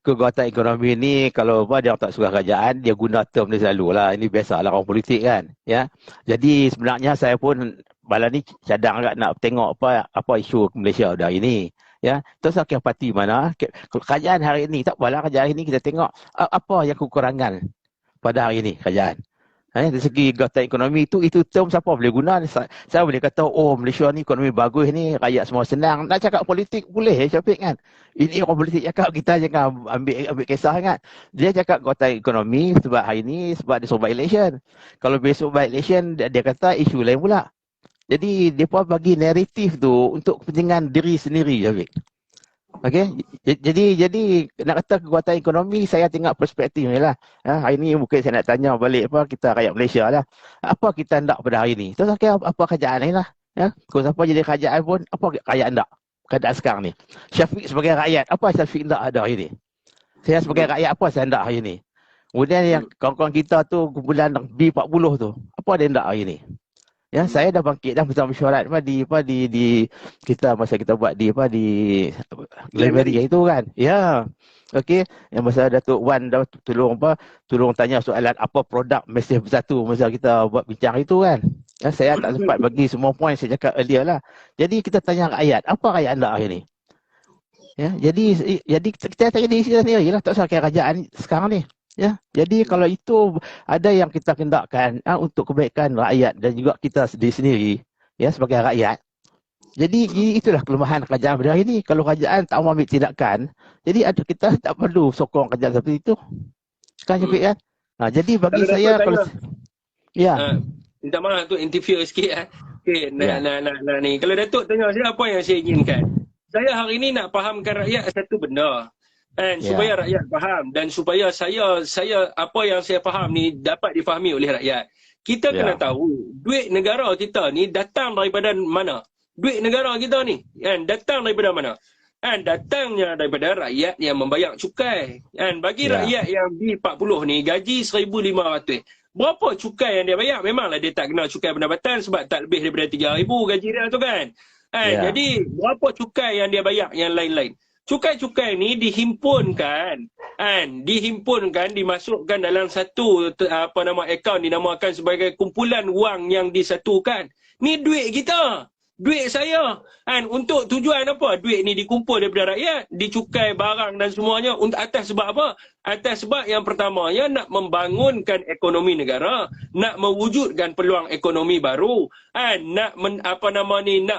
kekuatan ekonomi ni kalau dia tak suka kerajaan, dia guna term dia selalu lah. Ini biasalah orang politik kan. Ya. Jadi sebenarnya saya pun malam ni cadang agak nak tengok apa isu Malaysia dah ini. Ya, terus akhir parti mana kerajaan hari ini, tak apalah kerajaan hari ini kita tengok apa yang kekurangan pada hari ini kerajaan. Dari segi kekuatan ekonomi itu term siapa boleh guna. Saya boleh kata Malaysia ni ekonomi bagus ni, rakyat semua senang. Nak cakap politik boleh Syafiq kan. Ini orang politik cakap, kita jangan ambil kisah kan. Dia cakap kekuatan ekonomi sebab hari ni, sebab dia suruh buat election. Kalau besok buat election, dia kata isu lain pula. Jadi depa bagi naratif tu untuk kepentingan diri sendiri Syafiq. Okey, jadi nak kata kekuatan ekonomi, saya tengok perspektif ni lah. Hari ni mungkin saya nak tanya balik kita rakyat Malaysia lah. Apa kita nak pada hari ni? Terus apa kerajaan ni lah. Kalau siapa jadi kerajaan pun, apa kerajaan nak? Keadaan sekarang ni. Syafiq sebagai rakyat, apa Syafiq nak ada hari ni? Saya sebagai rakyat, apa saya nak hari ni? Kemudian yang kawan-kawan kita tu, kumpulan B40 tu, apa dia nak hari ni? Ya, saya dah bangkit dah bersama mesyuarat di kita masa kita buat di Glenberry itu kan. Ya. Okey, yang masa Datuk Wan dah tolong tanya soalan apa produk Mesej Bersatu masa kita buat bincang itu kan. Ya, saya tak sempat bagi semua poin saya cakap earlier lah. Jadi kita tanya rakyat, apa rakyat nak hari ni? Ya, jadi kita tanya diri kita sendiri lah, tak usah kerajaan sekarang ni. Ya, jadi kalau itu ada yang kita kendakkan untuk kebaikan rakyat dan juga kita sendiri ya sebagai rakyat. Jadi itulah kelemahan kerajaan pada hari ini. Kalau kerajaan tak mau ambil tindakan, jadi kita tak perlu sokong kerajaan seperti itu. Kan Syafiq kan? Jadi bagi kalau saya kalau minta maaf tu interview sikit Okey, nak ni. Kalau Datuk tanya saya apa yang saya inginkan. Saya hari ini nak fahamkan rakyat satu benda. Supaya rakyat faham dan supaya saya apa yang saya faham ni dapat difahami oleh rakyat. Kita kena tahu duit negara kita ni datang daripada mana? Duit negara kita ni datang daripada mana? Datangnya daripada rakyat yang membayar cukai. Bagi rakyat yang B40 ni gaji 1,500. Berapa cukai yang dia bayar? Memanglah dia tak kena cukai pendapatan sebab tak lebih daripada 3,000 gaji dia tu kan. Jadi berapa cukai yang dia bayar yang lain-lain? Cukai-cukai ni dihimpunkan, dimasukkan dalam satu akaun dinamakan sebagai kumpulan wang yang disatukan. Ni duit kita. duit saya. Kan untuk tujuan apa? Duit ni dikumpul daripada rakyat, dicukai barang dan semuanya untuk atas sebab apa? Atas sebab yang pertamanya nak membangunkan ekonomi negara, nak mewujudkan peluang ekonomi baru, kan nak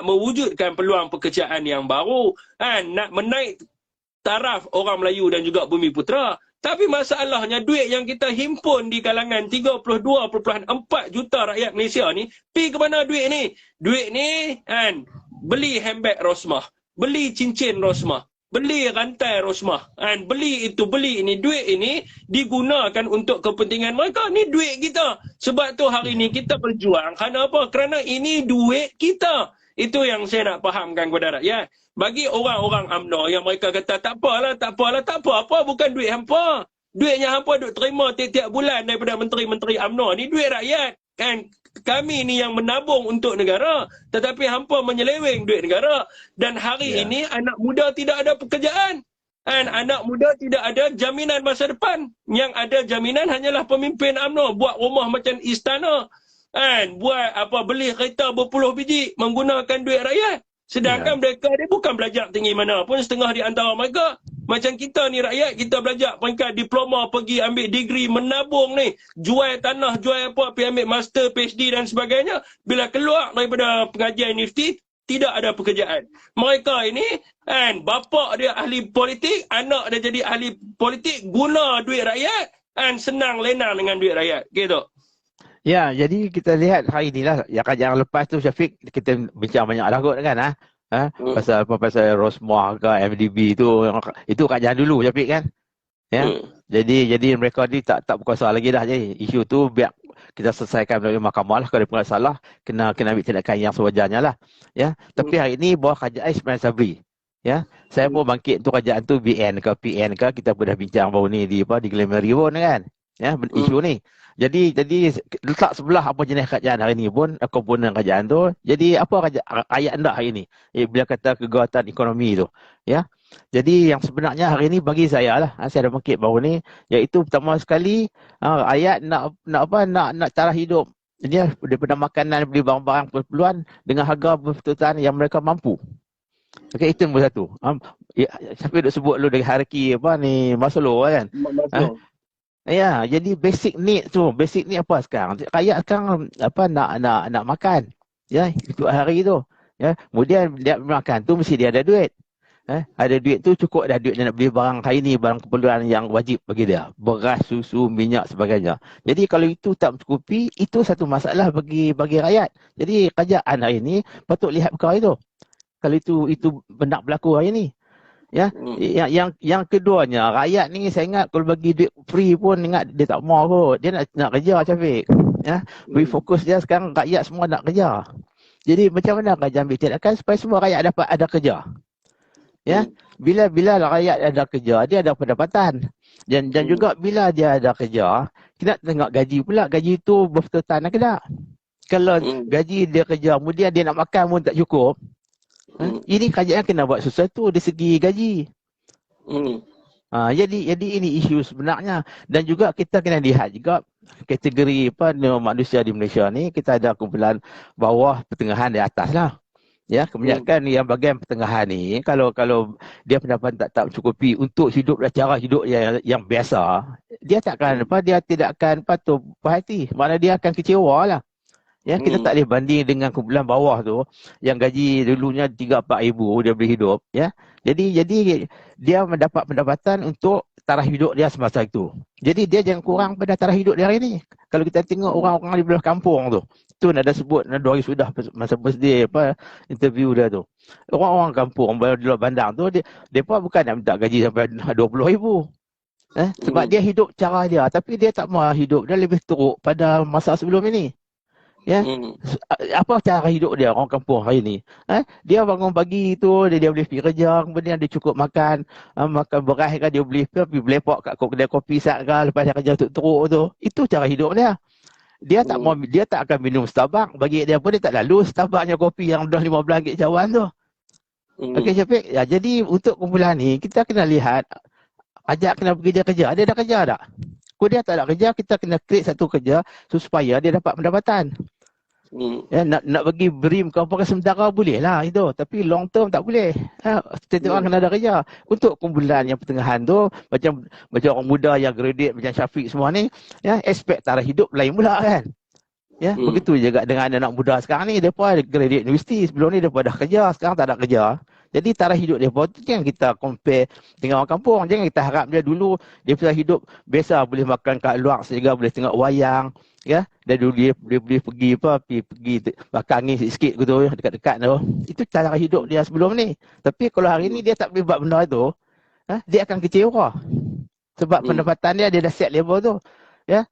mewujudkan peluang pekerjaan yang baru, kan nak menaik taraf orang Melayu dan juga Bumi Putera. Tapi masalahnya duit yang kita himpun di kalangan 32.4 juta rakyat Malaysia ni, pergi ke mana duit ni? Duit ni kan beli handbag Rosmah, beli cincin Rosmah, beli rantai Rosmah, kan beli itu beli ini. Duit ini digunakan untuk kepentingan mereka. Ni duit kita. Sebab tu hari ni kita berjuang. Kerana apa? Kerana ini duit kita. Itu yang saya nak fahamkan kepada rakyat. Bagi orang-orang UMNO yang mereka kata tak apalah, apa bukan duit hampa. Duitnya hampa duk terima tiap-tiap bulan daripada menteri-menteri UMNO. Ni duit rakyat. Kan kami ni yang menabung untuk negara, tetapi hampa menyeleweng duit negara. Dan hari ini anak muda tidak ada pekerjaan. Dan anak muda tidak ada jaminan masa depan. Yang ada jaminan hanyalah pemimpin UMNO buat rumah macam istana. Buat beli kereta berpuluh biji menggunakan duit rakyat. Sedangkan mereka dia bukan belajar tinggi mana pun, setengah di antara mereka. Macam kita ni rakyat, kita belajar peringkat diploma, pergi ambil degree, menabung ni. Jual tanah, jual apa, pergi ambil master, PhD dan sebagainya. Bila keluar daripada pengajian universiti, tidak ada pekerjaan. Mereka ini, bapa dia ahli politik, anak dia jadi ahli politik, guna duit rakyat, senang lenang dengan duit rakyat. Gitu. Ya, jadi kita lihat hari inilah yang lepas tu Syafiq kita bincang banyak dah kot kan pasal Rosmah ke MDB itu kajian dulu Syafiq kan. Ya. Jadi mereka ni tak berkuasa lagi dah. Jadi isu tu biar kita selesaikan melalui mahkamah lah. Kalau dia salah kena ambil tindakan yang sewajarnya lah. Ya. Tapi hari ini bawah kajian Ismail Sabri. Ya, saya pun bangkit tu kajian tu BN ke PN ke, kita pun dah bincang baru ni di Glamoury pun kan. Ya, isu ni. Jadi letak sebelah apa jenis kajian hari ni pun, komponen kajian tu. Jadi apa ayat anda hari ni? Bila kata kekuatan ekonomi tu, ya. Jadi yang sebenarnya hari ni bagi saya lah, saya dah bangkit baru ni, iaitu pertama sekali ayat nak cara hidup dia daripada makanan, beli barang-barang keperluan dengan harga berbetul-betul yang mereka mampu. Okey, itu nombor satu. Siapa duk sebut lu dari hierarki Maslow kan? Maslow. Ya, jadi basic need tu, apa sekarang? Rakyat sekarang nak makan. Ya, itu hari tu. Ya, kemudian dia makan tu mesti dia ada duit. Ada duit tu cukup dah duit dia nak beli barang hari ni, barang keperluan yang wajib bagi dia. Beras, susu, minyak sebagainya. Jadi kalau itu tak mencukupi, itu satu masalah bagi rakyat. Jadi kerajaan hari ni patut lihat perkara itu. Kalau itu benar berlaku hari ni. Ya, yang keduanya, rakyat ni saya ingat kalau bagi duit free pun ingat dia tak mau kot. Dia nak kerja Syafiq. Ya, beri fokus dia sekarang rakyat semua nak kerja. Jadi macam mana kerajaan ambil tindakan supaya semua rakyat dapat ada kerja. Ya, bila rakyat ada kerja, dia ada pendapatan. Dan juga bila dia ada kerja, kita tengok gaji pula, gaji tu berbetul-betul ke tak. Kalau gaji dia kerja, kemudian dia nak makan pun tak cukup. Ini kerajaan kena buat sesuatu dari segi gaji. Jadi ini isu sebenarnya. Dan juga kita kena lihat juga kategori manusia di Malaysia ni, kita ada kumpulan bawah, pertengahan, di atas lah. Ya, kebanyakan yang bahagian pertengahan ni, kalau dia pendapatan tak mencukupi untuk hidup cara hidup yang biasa, dia tidak akan patuh hati. Maknanya dia akan kecewa lah. Ya, kita tak boleh banding dengan kumpulan bawah tu yang gaji dulunya 3-4 ribu dia boleh hidup, ya. Jadi dia mendapat pendapatan untuk taraf hidup dia semasa itu. Jadi dia jangan kurang pada taraf hidup dia hari ni. Kalau kita tengok orang-orang di belah kampung tu ada sebut 2 hari sudah masa birthday interview dia tu. Orang-orang kampung di luar bandar tu depa bukan nak minta gaji sampai 20,000. Sebab dia hidup cara dia, tapi dia tak mahu hidup dia lebih teruk pada masa sebelum ini. Ya, apa cara hidup dia orang kampung hari ni? Dia bangun pagi tu dia boleh pergi kerja, kemudian dia cukup makan beras kan, dia boleh pergi lepak kat kedai kopi sat kan, lepas dia kerja teruk tu. Itu cara hidup dia. Dia tak akan minum Starbucks. Bagi dia pun dia tak lalu Starbucksnya kopi yang dah 15 ringgit cawan tu. Okey Syafiq, ya, jadi untuk kumpulan ni kita kena lihat ajak kena pergi dia kerja. Dia dah kerja tak? Kalau dia tak ada kerja, kita kena create satu kerja supaya dia dapat pendapatan. Ya, nak bagi BRIM kau pakai sementara boleh lah itu, tapi long term tak boleh. Setiap orang kena ada kerja. Untuk kumpulan yang pertengahan tu, macam orang muda yang graduate macam Syafiq semua ni, ya, aspek taraf hidup lain pula kan. Ya, begitu juga dengan anak muda sekarang ni, depa graduate universiti, sebelum ni depa dah kerja, sekarang tak ada kerja. Jadi taraf hidup depa tu jangan kita compare dengan orang kampung. Jangan kita harap dia dulu dia bisa hidup biasa, boleh makan kat luar sehingga boleh tengok wayang, ya. Dan dulu dia boleh pergi makan angin sikit-sikit gitu dekat-dekat tu. Itu cara hidup dia sebelum ni. Tapi kalau hari ni dia tak boleh buat benda tu, dia akan kecewa. Sebab pendapatan dia dah set level tu. Ya.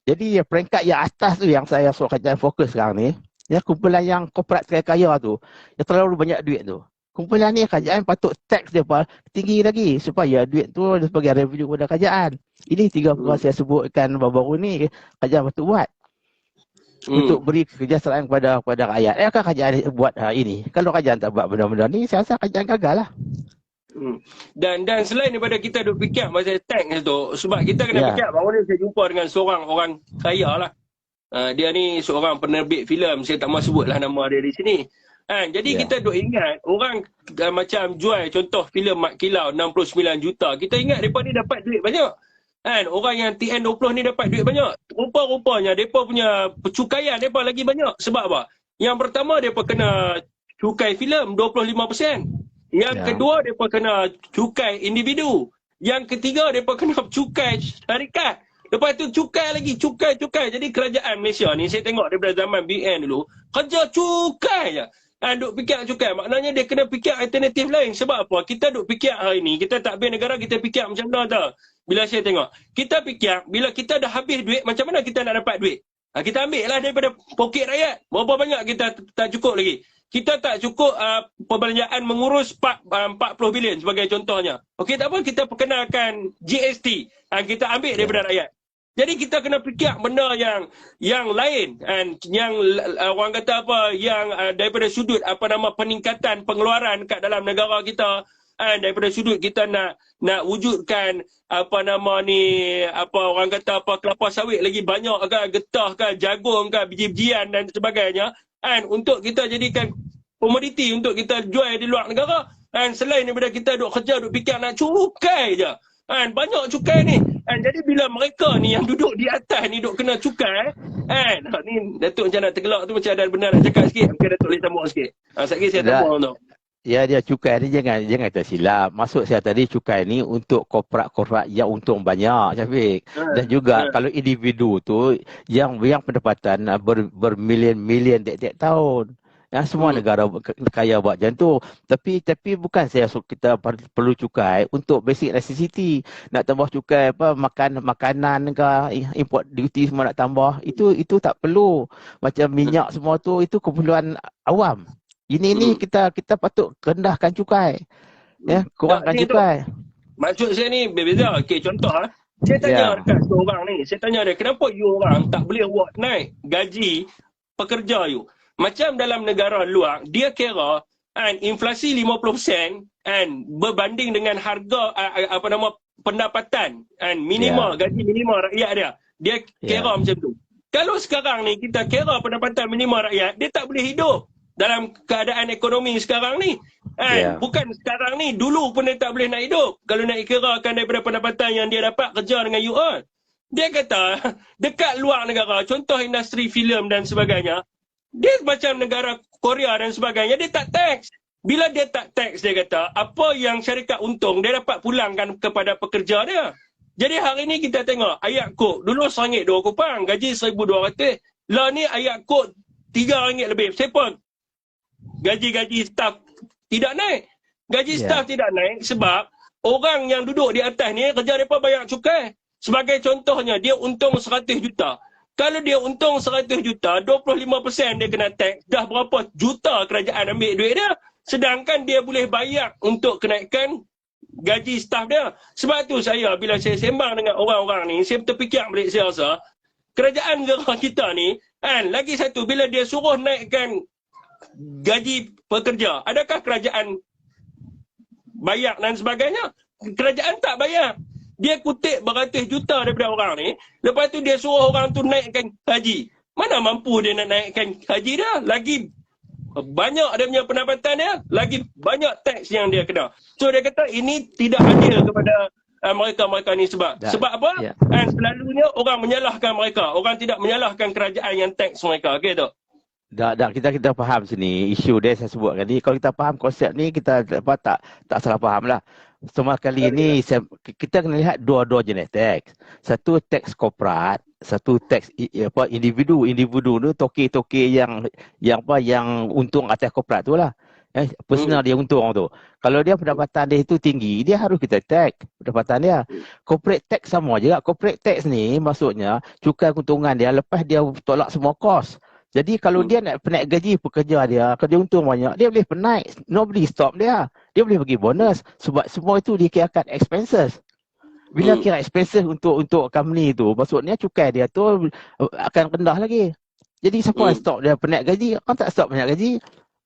Jadi peringkat yang atas tu yang saya suruh kajian fokus sekarang ni, ya, kumpulan yang korporat kaya-kaya tu, yang terlalu banyak duit tu. Kumpulan ni kerajaan patut tax dia tinggi lagi supaya duit tu sebagai revenue kepada kerajaan. Ini 3 perkara saya sebutkan baru-baru ni kerajaan patut buat. Untuk beri kesejahteraan kepada rakyat. Kan kerajaan buat ini. Kalau kerajaan tak buat benda-benda ni, saya rasa kerajaan gagal lah. Dan selain daripada kita duk fikir pasal tax tu, sebab kita kena fikir, baru ni saya jumpa dengan seorang orang kaya lah. Dia ni seorang penerbit filem, saya tak mahu sebutlah nama dia di sini. Jadi kita duk ingat orang macam jual contoh filem Mat Kilau 69 juta. Kita ingat mereka ni dapat duit banyak. Orang yang TN20 ni dapat duit banyak. Rupa-rupanya mereka punya pencukaian mereka lagi banyak. Sebab apa? Yang pertama mereka kena cukai filem 25%. Yang kedua, mereka kena cukai individu. Yang ketiga, mereka kena cukai syarikat. Lepas tu cukai lagi, cukai. Jadi kerajaan Malaysia ni, saya tengok daripada zaman BN dulu, kerja cukai je. Duk fikir cukai. Maknanya dia kena fikir alternatif lain. Sebab apa? Kita duk fikir hari ni, kita tak habis negara, kita fikir macam mana tau. Bila saya tengok, kita fikir, bila kita dah habis duit, macam mana kita nak dapat duit? Kita ambil lah daripada poket rakyat. Berapa banyak kita tak cukup lagi? Kita tak cukup perbelanjaan mengurus 40 bilion sebagai contohnya. Okey, tak apa, kita perkenalkan GST. Kita ambil daripada rakyat. Jadi kita kena fikir benda yang lain. Yang orang kata apa, yang daripada sudut peningkatan pengeluaran kat dalam negara kita. Daripada sudut kita nak wujudkan orang kata kelapa sawit lagi banyak ke, getah ke, jagung ke, biji-bijian dan sebagainya. Untuk kita jadikan komoditi untuk kita jual di luar negara. Selain daripada kita duk kerja, duk fikir nak cukai je. Banyak cukai ni. Jadi bila mereka ni yang duduk di atas ni duk kena cukai, ni Datuk macam nak tergelak tu, macam ada benda nak cakap sikit. Mungkin Datuk boleh sambung sikit. Sekali saya tambah tu. Ya, dia cukai ni jangan tersilap. Maksud saya tadi cukai ni untuk korporat yang untung banyak, Syafiq. Dan juga kalau individu tu yang pendapatan bermilion-milion tiap-tiap tahun. Semua negara kaya buat macam tu. Tapi bukan saya kita perlu cukai untuk basic necessity. Nak tambah cukai makanan ke, import duty semua nak tambah. Itu tak perlu. Macam minyak semua tu, itu keperluan awam. Ini kita patut rendahkan cukai. Kurangkan cukai. Maksud saya ni berbeza. Okey, contoh saya tanya dekat seorang ni, saya tanya dia, kenapa you orang tak boleh buat naik gaji pekerja you? Macam dalam negara luar, dia kira inflasi 50% berbanding dengan harga pendapatan minimal, gaji minimal rakyat dia. Dia kira macam tu. Kalau sekarang ni kita kira pendapatan minimal rakyat, dia tak boleh hidup dalam keadaan ekonomi sekarang ni. Bukan sekarang ni, dulu pun dia tak boleh nak hidup. Kalau nak kirakan daripada pendapatan yang dia dapat kerja dengan UN. Dia kata, dekat luar negara, contoh industri filem dan sebagainya, dia macam negara Korea dan sebagainya, dia tak tax. Bila dia tak tax, dia kata, apa yang syarikat untung, dia dapat pulangkan kepada pekerja dia. Jadi hari ni kita tengok, ayat kod, dulu RM1.02, gaji RM1,200. Lah ni ayat kod RM3 lebih. Siapa? Gaji staf tidak naik. Gaji staf tidak naik sebab orang yang duduk di atas ni kerja mereka bayar cukai. Sebagai contohnya, dia untung 100 juta. Kalau dia untung 100 juta, 25% dia kena tax. Dah berapa juta kerajaan ambil duit dia. Sedangkan dia boleh bayar untuk kenaikan gaji staf dia. Sebab tu bila saya sembang dengan orang-orang ni, saya terfikir balik, saya rasa kerajaan negara kita ni, lagi satu, bila dia suruh naikkan gaji pekerja, adakah kerajaan bayar dan sebagainya? Kerajaan tak bayar. Dia kutip beratus juta daripada orang ni, lepas tu dia suruh orang tu naikkan gaji. Mana mampu dia nak naikkan haji dia? Lagi banyak dia punya pendapatan dia, lagi banyak teks yang dia kena. So dia kata ini tidak adil kepada mereka-mereka ni sebab apa? And selalunya orang menyalahkan mereka. Orang tidak menyalahkan kerajaan yang teks mereka. Okey tak? Kita faham sini isu dia saya sebut tadi. Kalau kita faham konsep ni, kita tak salah faham lah. Semua kali ni kita kena lihat dua-dua jenis teks. Satu teks korporat, satu teks individu. Individu tu toke-toke yang untung atas korporat tu lah. Personal dia untung tu. Kalau dia pendapatan dia itu tinggi, dia harus kita tax pendapatan dia. Corporate tax sama juga. Corporate tax ni maksudnya cukai keuntungan dia lepas dia tolak semua kos. Jadi kalau dia nak penaik gaji pekerja dia, kalau dia untung banyak, dia boleh penaik. Nobody stop dia. Dia boleh bagi bonus. Sebab semua itu dikirakan expenses. Bila kira expenses untuk company tu, maksudnya cukai dia tu akan rendah lagi. Jadi siapa yang stop dia penaik gaji? Orang tak stop penaik gaji.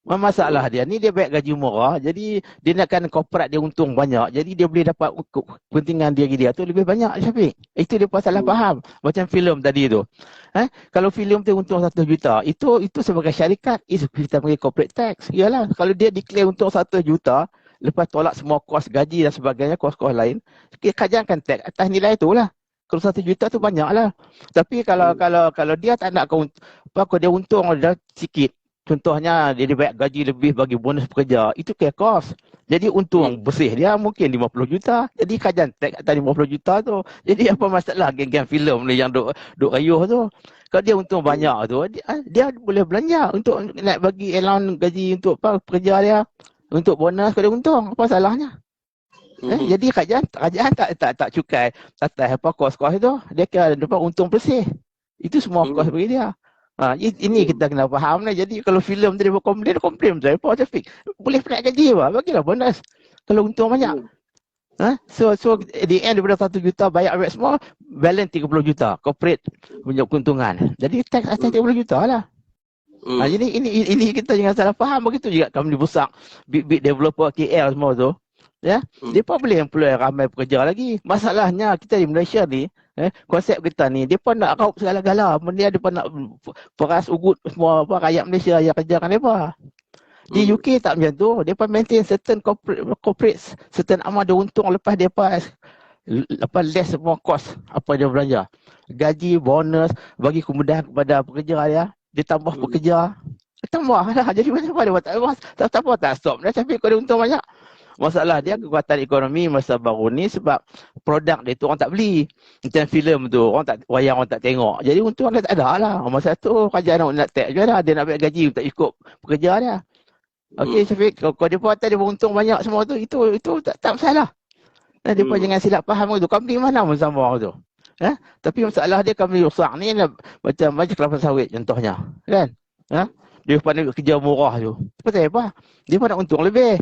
Masalah dia ni, dia bayar gaji murah. Jadi dia nakkan korporat dia untung banyak. Jadi dia boleh dapat kepentingan diri dia tu lebih banyak, Syafiq. Itu dia salah faham. Macam filem tadi tu. Kalau filem tu untung 1 juta, itu sebagai syarikat, kita panggil corporate tax. Yalah, kalau dia declare untung 1 juta, lepas tolak semua kos gaji dan sebagainya, kos-kos lain, kerajaan akan tax atas nilai tu lah. Kalau 1 juta tu banyak lah. Tapi kalau dia tak nak kalau dia untung dia sikit, contohnya dia bayar gaji lebih bagi bonus pekerja, itu kira kos. Jadi untung bersih dia mungkin 50 juta. Jadi kerajaan tax atas 50 juta tu. Jadi apa masalah geng-geng filem ni yang duk ayuh tu. Kalau dia untung banyak tu, dia boleh belanja untuk nak bagi allowance gaji untuk pekerja dia. Untuk bonus kalau dia untung. Apa salahnya? Jadi kerajaan tak cukai atas kos-kos itu. Dia kira dapat untung bersih. Itu semua kos bagi dia. Ini kita kena faham lah. Jadi kalau filem tu dia komplain betul. Apa Syafiq? Boleh penaik gaji apa? Bagilah bonus. Kalau untung banyak. So at the end daripada 1 juta bayar awet semua, balance 30 juta. Corporate punya keuntungan. Jadi tax atas 30 juta lah. Jadi ini kita jangan salah faham. Begitu juga company besar, big developer KL semua tu. Ya, dia pun boleh employ ramai pekerja lagi. Masalahnya kita di Malaysia ni, konsep kita ni, dia pun nak raup segala-gala. Dia pun nak peras ugut semua rakyat Malaysia yang kerja kan mereka. Di UK tak macam tu. Dia pun maintain certain corporate certain amount dia untung lepas dia less semua kos apa dia belanja. Gaji, bonus, bagi kemudahan kepada pekerja dia. Dia tambah pekerja. Dia tambah lah. Jadi macam mana dia buat? Tak apa tak stop. Dia tapi kalau dia untung banyak. Masalah dia kekuatan ekonomi masa baru ni sebab produk dia tu orang tak beli. Macam filem tu, wayang orang tak tengok. Jadi untung dia tak ada lah. Masa tu kerajaan nak tax juga dah. Dia nak bayar gaji tak ikut pekerja dia. Okey Syafiq, kalau dia pun dia untung banyak semua tu, itu tak masalah. Dia pun jangan silap faham tu. Company mana pun sama tu. Tapi masalah dia company rosak ni macam kelapa sawit contohnya. Kan? Dia pandai kerja murah tu. Pasal apa? Dia pun nak untung lebih.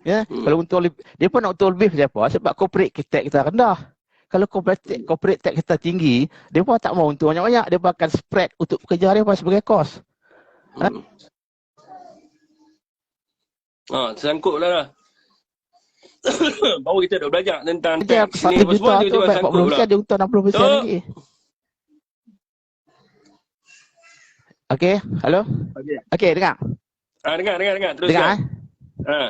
Kalau untung lebih, dia pun nak untung lebih siapa? Sebab corporate tax kita rendah. Kalau corporate tax kita tinggi, dia pun tak mau untung banyak-banyak. Dia pun akan spread untuk pekerja dia pun sebagai kos. Tersangkut lah. Baru kita dah belajar tentang dia tax ni. 1 juta tu 40% dia untung 60% lagi. Okey, halo? Okey, dengar? Dengar. Teruskan. Dengar?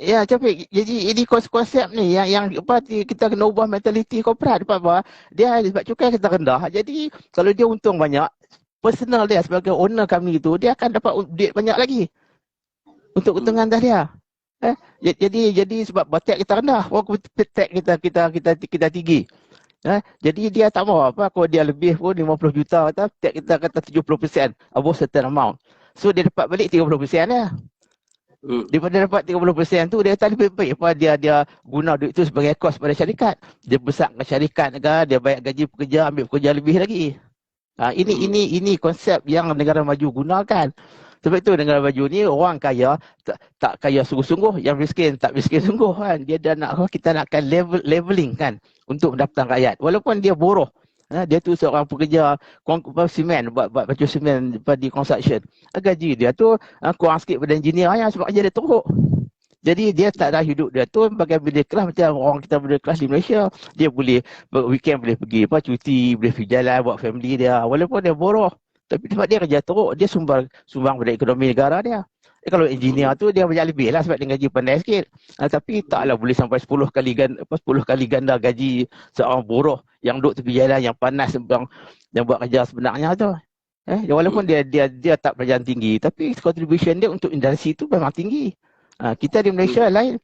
Ya, Syafiq. Jadi ini konsep ni yang kita kena ubah mentaliti korporat. Dia sebab cukai kita rendah. Jadi kalau dia untung banyak, personal dia sebagai owner company tu, dia akan dapat duit banyak lagi untuk keuntungan dah dia. Jadi sebab tax kita rendah, tax kita tinggi. Jadi dia tak mau kalau dia lebih pun 50 juta tax kita kata 70% above certain amount. So dia dapat balik 30% dia. Daripada dapat 30% tu dia kata lebih baik dia guna duit tu sebagai kos pada syarikat. Dia besarkan syarikat ke, dia bayar gaji pekerja, ambil pekerja lebih lagi. Ini konsep yang negara maju gunakan. Sebab itu negara maju ni orang kaya tak kaya sungguh-sungguh, yang miskin tak miskin sungguh kan. Dia dah kita nakkan leveling kan untuk pendapatan rakyat. Walaupun dia buruh. Dia tu seorang pekerja simen, buat baju simen di construction. Gaji dia tu kurang sikit pada engineer sebab kerja dia teruk. Jadi dia tak ada hidup dia tu bagai middle class macam orang kita middle class di Malaysia. Dia boleh weekend boleh pergi apa cuti, boleh pergi jalan buat family dia walaupun dia boroh. Tapi sebab dia kerja teruk, dia sumbang pada ekonomi negara dia. Kalau engineer tu dia banyak lebih lah sebab dia gaji pandai sikit. Tapi taklah boleh sampai 10 kali ganda, 10 kali ganda gaji seorang buruh yang duduk tepi jalan yang panas yang buat kerja sebenarnya tu. Walaupun dia tak pelajaran tinggi tapi contribution dia untuk industri tu memang tinggi. Kita di Malaysia lain.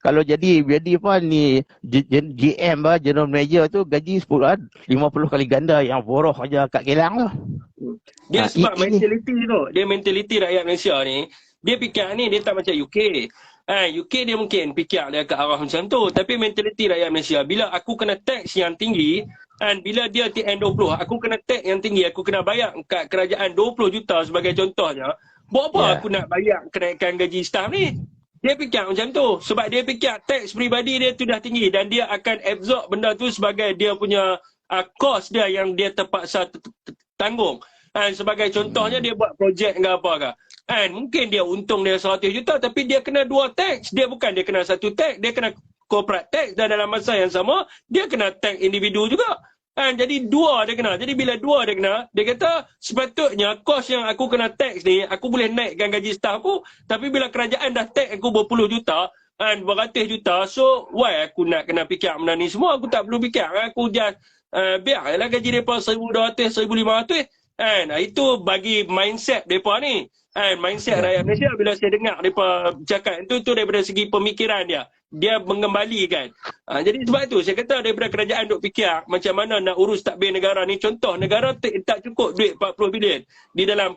Kalau jadi apa ni GM General Manager tu gaji 50 kali ganda yang buruh aja kat Kelang tu. Dia sebab mentaliti tu. Dia mentaliti rakyat Malaysia ni. Dia fikir ni dia tak macam UK. UK dia mungkin fikir dia ke arah macam tu. Tapi mentaliti rakyat Malaysia. Bila aku kena tax yang tinggi. Bila dia TN20. Aku kena tax yang tinggi. Aku kena bayar kat kerajaan 20 juta sebagai contohnya. Buat apa aku nak bayar kenaikan gaji staf ni? Dia fikir macam tu. Sebab dia fikir tax peribadi dia tu dah tinggi. Dan dia akan absorb benda tu sebagai dia punya kos dia yang dia terpaksa tanggung. Sebagai contohnya dia buat projek ke apa ke. Mungkin dia untung dia 100 juta tapi dia kena 2 tax. Dia bukan dia kena 1 tax. Dia kena corporate tax dan dalam masa yang sama dia kena tax individu juga. Jadi 2 dia kena. Jadi bila 2 dia kena, dia kata sepatutnya kos yang aku kena tax ni, aku boleh naikkan gaji staf aku. Tapi bila kerajaan dah tax aku berpuluh juta, beratus juta, so why aku nak kena fikir benda ni semua? Aku tak perlu fikir. Aku just biarlah gaji mereka 1,200, 1,500. Itu bagi mindset mereka ni. Mindset rakyat Malaysia bila saya dengar mereka cakap itu daripada segi pemikiran dia mengembalikan. Jadi sebab itu saya kata daripada kerajaan duk fikir macam mana nak urus takbir negara ni. Contoh negara tak cukup duit 40 bilion di dalam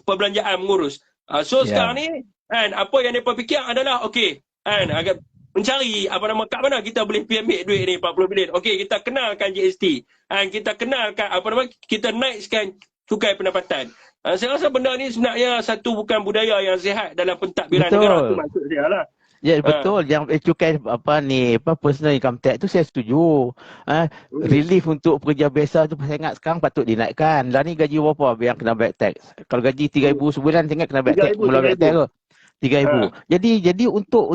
perbelanjaan mengurus. Sekarang ni apa yang mereka fikir adalah okey agak mencari kat mana kita boleh pergi ambil duit ni 40 bilion. Okey kita kenalkan GST. Kita kenalkan kita naikkan cukai pendapatan. Saya rasa benda ni sebenarnya satu bukan budaya yang sihat dalam pentadbiran negara tu maksud saya lah. Ya betul yang cukai personal income tax tu saya setuju. Relief untuk pekerja biasa tu saya ingat sekarang patut dinaikkan. Lah ni gaji berapa yang kena back tax? Kalau gaji 3,000 sebulan saya ingat kena back tax, mula back tax ke? 3,000. Jadi untuk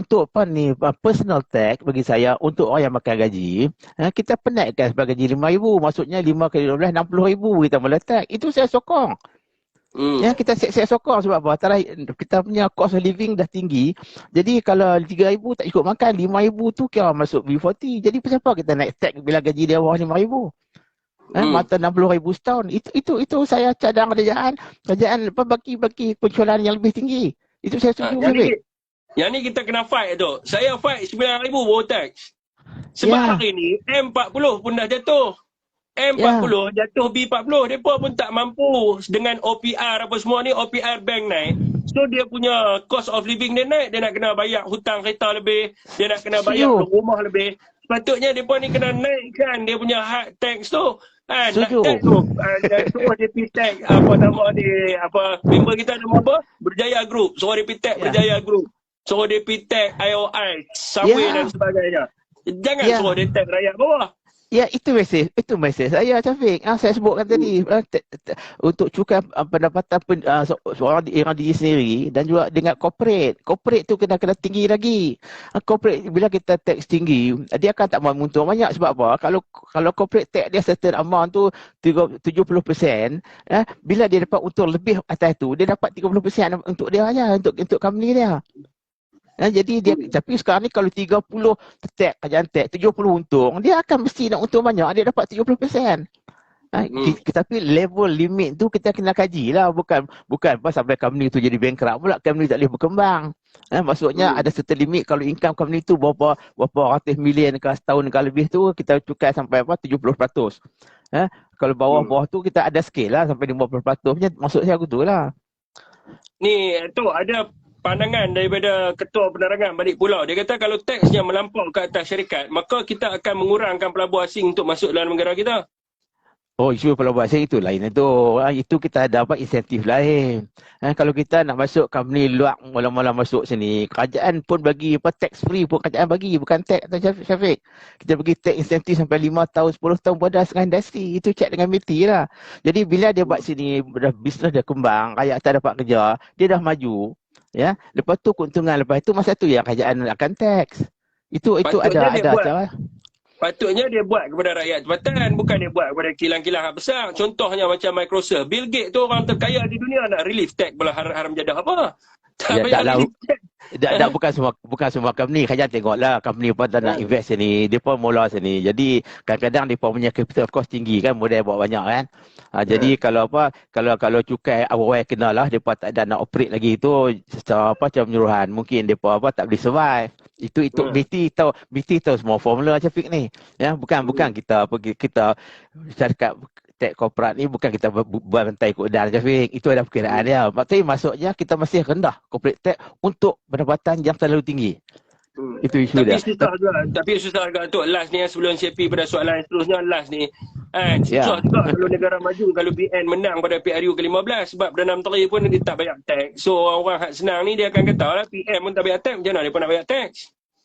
personal tax bagi saya untuk orang yang makan gaji, kita penaikkan sebagai gaji 5,000. Maksudnya 5 kali 12 60,000 kita mula tax. Itu saya sokong. Kita saya sokong sebab apa? Kita punya cost of living dah tinggi. Jadi kalau 3,000 tak cukup makan, 5,000 tu kira masuk B40. Jadi kenapa kita naik tax bila gaji dia bawah 5,000? Mata 60,000 setahun. Itu saya cadang kerajaan bagi penjualan yang lebih tinggi. Itu saya setuju. Yang ni kita kena fight tu. Saya fight 9,000 baru tax. Sebab hari ni M40 pun dah jatuh. M40 jatuh B40. Mereka pun tak mampu dengan OPR apa semua ni. OPR bank naik. So dia punya cost of living dia naik. Dia nak kena bayar hutang kereta lebih. Dia nak kena bayar rumah lebih. Sepatutnya mereka ni kena naikkan dia punya hard tax tu. Nak tax tu. Suruh dia pergi tax nama ni. Member kita nama apa? Berjaya Group. Suruh dia pergi tax Berjaya Group. Suruh dia pergi tax IOI. Subway dan sebagainya. Jangan suruh dia tax rakyat bawah. Ya, itu mesej saya, Syafiq. Saya sebutkan tadi untuk cukai pendapatan seorang diri sendiri dan juga dengan corporate. Corporate tu kena tinggi lagi. Corporate bila kita tax tinggi, dia akan tak mahu untung banyak sebab apa? Kalau corporate tax dia certain amount tu 70%, bila dia dapat untung lebih atas tu, dia dapat 30% untuk dia aja, untuk company dia. Jadi tapi sekarang ni kalau 30 tax kerajaan tax 70 untung, dia akan mesti nak untung banyak, dia dapat 30%. Tapi level limit tu kita kena kaji lah, bukan sampai company tu jadi bankrupt pula, company tak boleh berkembang. Maksudnya ada certain limit. Kalau income company tu berapa ratus million ke setahun ke lebih tu, kita cukai sampai 70%. Kalau bawah-bawah tu kita ada scale lah sampai 50%. Maksud saya aku tu lah. Ni tu ada pandangan daripada Ketua Penerangan Balik Pulau. Dia kata kalau taksnya melampau ke atas syarikat, maka kita akan mengurangkan pelabur asing untuk masuk dalam negara kita. Isu pelabur asing itu lain itu. Itu kita ada insentif lain. Kalau kita nak masuk company luar mula-mula masuk sini, kerajaan pun bagi tax free pun kerajaan bagi, bukan tax Syafiq. Kita bagi tax insentif sampai 5 tahun, 10 tahun pada setengah industri. Itu cek dengan MITI lah. Jadi bila dia buat sini, bisnes dia kembang, rakyat tak dapat kerja, dia dah maju. Ya, lepas tu keuntungan, lepas itu masa tu yang kerajaan akan tax. Itu Patutnya dia ada buat cara. Patutnya dia buat kepada rakyat tempatan, bukan dia buat kepada kilang-kilang yang besar. Contohnya macam Microsoft. Bill Gates tu orang terkaya di dunia, nak relief tax pula haram jadah apa? Tak Ya, payah taklah. relief tax. Bukan semua company. Kerajaan tengoklah company pun tak nak invest sini, dia pun mula sini. Jadi kadang-kadang dia pun punya capital cost tinggi kan, modal buat banyak kan. Jadi kalau cukai awal kena lah, dia pun tak ada nak operate lagi tu secara secara menyeluruhan. Mungkin dia pun tak boleh survive. Itu BT tahu semua formula Syafiq ni. Ya, bukan kita syarikat tech korporat ni bukan kita bantai kudan Syafiq. Itu ada perkiraan dia. Maksudnya masuknya kita masih rendah corporate tech untuk pendapatan yang terlalu tinggi. Itu isu dia. Tapi susah juga untuk last ni sebelum CP pada soalan yang seterusnya, last ni susah juga kalau negara maju, kalau BN menang pada PRU ke-15 sebab Perdana Menteri pun dia tak bayar tax. So orang hak senang ni dia akan kata lah PM pun tak bayar tax, macam mana dia pun nak bayar tax?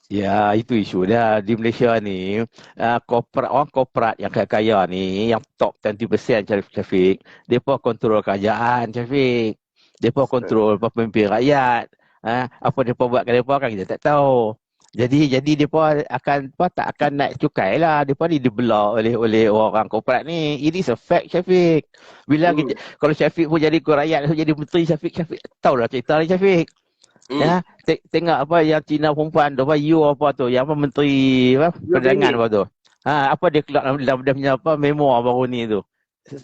Ya, itu isu dia di Malaysia ni. Orang korporat yang kaya-kaya ni, yang top 20% Syafiq, dia pun kontrol kerajaan Syafiq. Dia pun kontrol pemimpin rakyat. Apa dia pun buat ke mereka kan kita tak tahu. Jadi dia pun tak akan naik cukai lah. Dia pun dibelah oleh orang korporat ni. It is a fact Syafiq. Kalau Syafiq pun jadi rakyat, jadi menteri Syafiq tahulah cerita ni Syafiq. Ya, tengok apa yang Cina perempuan tu, apa tu, yang menteri perdagangan apa tu. Apa dia keluar dalam dia punya memo baru ni tu.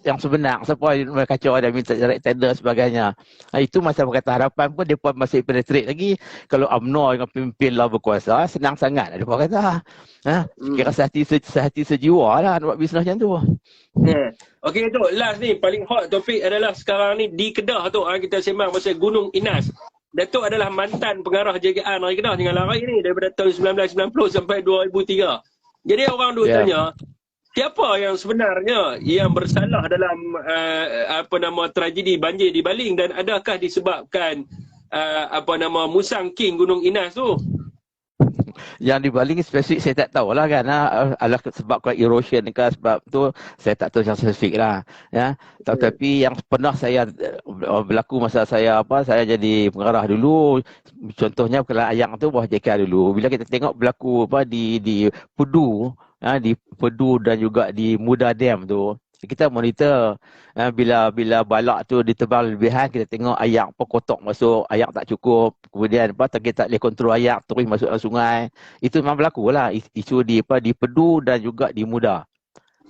Yang sebenar, siapa kacau ada minta direct tender sebagainya. Itu masa Pakatan Harapan pun dia pun masih penetrate lagi. Kalau UMNO dengan pemimpin lah berkuasa, senang sangat dia pun kata. Kira sehati sejiwa lah nak buat bisnes macam tu. Okey tu, last ni paling hot topik adalah sekarang ni di Kedah tu, kita sembang pasal Gunung Inas. Datuk adalah mantan pengarah JKR Negeri Kedah dengan larai ni daripada tahun 1990 sampai 2003. Jadi orang duk tanya, siapa yang sebenarnya yang bersalah dalam tragedi banjir di Baling, dan adakah disebabkan Musang King Gunung Inas tu? Yang di Baling spesifik saya tak tahulah kan. Adalah sebab erosion ke sebab tu saya tak tahu yang spesifik lah. Ya. Tapi yang pernah saya berlaku masa saya jadi pengarah dulu, contohnya perkara ayam tu bawah JKR dulu. Bila kita tengok berlaku di Pedu, di Pedu dan juga di Muda Dam tu, kita monitor. Bila balak tu ditebang lebihan, kita tengok ayak kotak masuk, ayak tak cukup, kemudian kita tak boleh kontrol ayak terus masuk ke sungai. Itu memang berlaku lah isu di Pedu dan juga di Muda.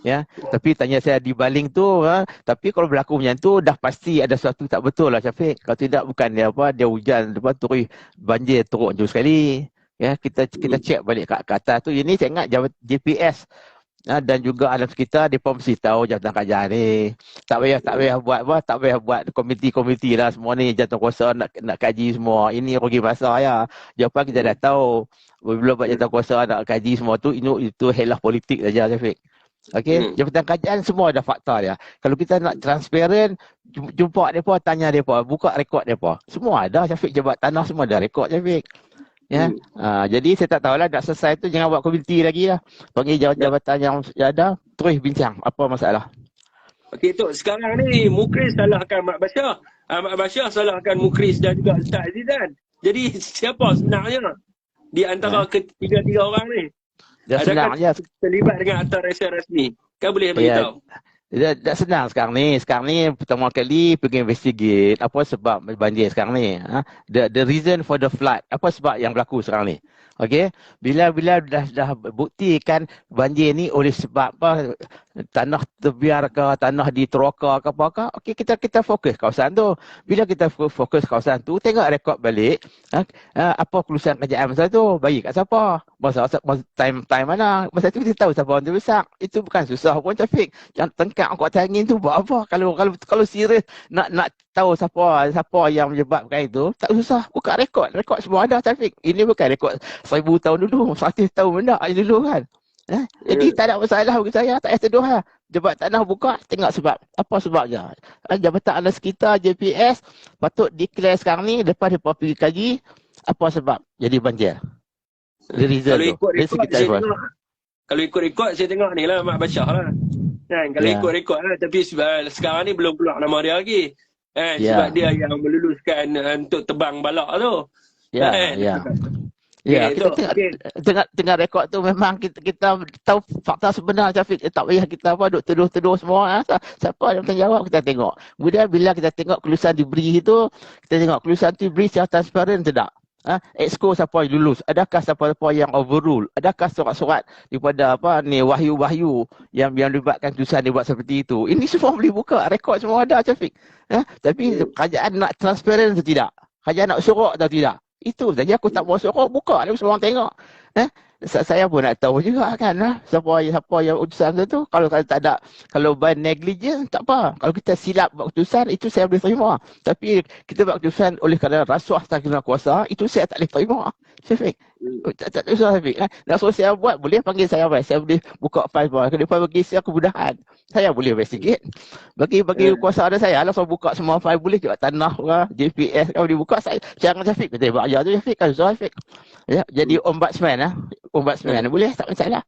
Ya, tapi tanya saya di Baling tu, tapi kalau berlaku macam tu dah pasti ada sesuatu tak betul lah Syafiq. Kalau tidak bukan dia hujan terus banjir teruk jauh sekali. Ya, kita cek balik ke atas tu. Ini saya ingat GPS dan juga alam sekitar dia pun mesti tahu jabatan kerajaan ni. Tak payah buat komiti lah semua ni, jabatan kuasa nak kaji semua. Ini rugi masa ya. Jawapan kita dah tahu. Bila buat jabatan kuasa nak kaji semua tu, itu helah politik saja Syafiq. Okey, jabatan kerajaan semua ada fakta dia. Kalau kita nak transparent, jumpa depa, tanya depa, buka rekod depa. Semua ada Syafiq, jabat tanah semua ada rekod Syafiq. Ya. Jadi saya tak tahulah nak selesai tu jangan buat komiti lagi lah. Panggil jabatan yang ada, terus bincang apa masalah. Okey tu, sekarang ni Mukris salahkan Mak Bashar. Mak Bashar salahkan Mukris dan juga Ustaz Azizan. Jadi siapa sebenarnya di antara ketiga-tiga orang ni? Adakah terlibat dengan aktor rasmi? Kau boleh beritahu? Dah senang sekarang ni. Sekarang ni pertama kali pergi investigate apa sebab banjir sekarang ni. The reason for the flood. Apa sebab yang berlaku sekarang ni. Okey, bila dah buktikan banjir ni oleh sebab tanah terbiar ke, tanah diteroka ke apa ke, okey kita fokus kawasan tu. Bila kita fokus kawasan tu, tengok rekod balik apa kelulusan kerajaan masa tu, bagi kat siapa, masa time mana, masa tu kita tahu siapa orang tu besar. Itu bukan susah pun Syafiq. Yang tengkak kuat angin tu buat apa? Kalau serius nak tahu siapa yang menyebabkan itu, tak susah, buka rekod semua ada Syafiq. Ini bukan rekod 1000 tahun dulu, 100 tahun benda dulu kan. Jadi tak ada masalah bagi saya, tak payah teduh lah. Jabatan tanah buka, tengok sebab. Apa sebabnya? Jabatan alam sekitar, JPS, patut declare sekarang ni, lepas dia pergi kaji, apa sebab jadi banjir. Kalau ikut rekod, saya tengok ni lah Mak Bashar lah. Kan, kalau ikut rekod lah, tapi sekarang ni belum keluar nama dia lagi. Sebab Ya, dia yang meluluskan untuk tebang balak tu. ya, Kan? ya. Ya, Okey, kita tu. tengok Okey. tengok rekod tu memang kita tahu fakta sebenar Syafiq. Tak payah kita apa duk tuduh-tuduh semua. Siapa yang bertanggungjawab kita tengok. Kemudian bila kita tengok kelulusan diberi itu, kita tengok kelulusan itu diberi secara transparan tidak. Exco siapa yang lulus? Adakah siapa-siapa yang overrule? Adakah surat-surat daripada apa ni wahyu-wahyu yang melibatkan kelulusan dibuat seperti itu? Ini semua boleh buka, rekod semua ada Syafiq. Tapi kerajaan nak transparan atau tidak? Kerajaan nak sorok atau tidak? Itu saja aku tak mau sorok, buka ni semua orang tengok. Eh? Saya pun nak tahu juga kan siapa yang utusan tu. Kalau tak ada, kalau by negligence tak apa. Kalau kita silap buat utusan itu saya boleh terima. Tapi kita buat utusan oleh kerana rasuah tak kena kuasa, itu saya tak boleh terima. Syafiq. Tak usah Syafiq. Nak suruh saya buat, boleh panggil saya baik. Saya boleh buka file bawah. Kalau dia bagi saya kemudahan, saya boleh investigate. Bagi kuasa ada saya, langsung buka semua file, boleh juga tanah lah, JPS kalau dibuka saya dengan Syafiq. Kita buat ajar tu Syafiq kan, Syafiq. Ya, jadi ombudsman ombudsman boleh, tak masalah.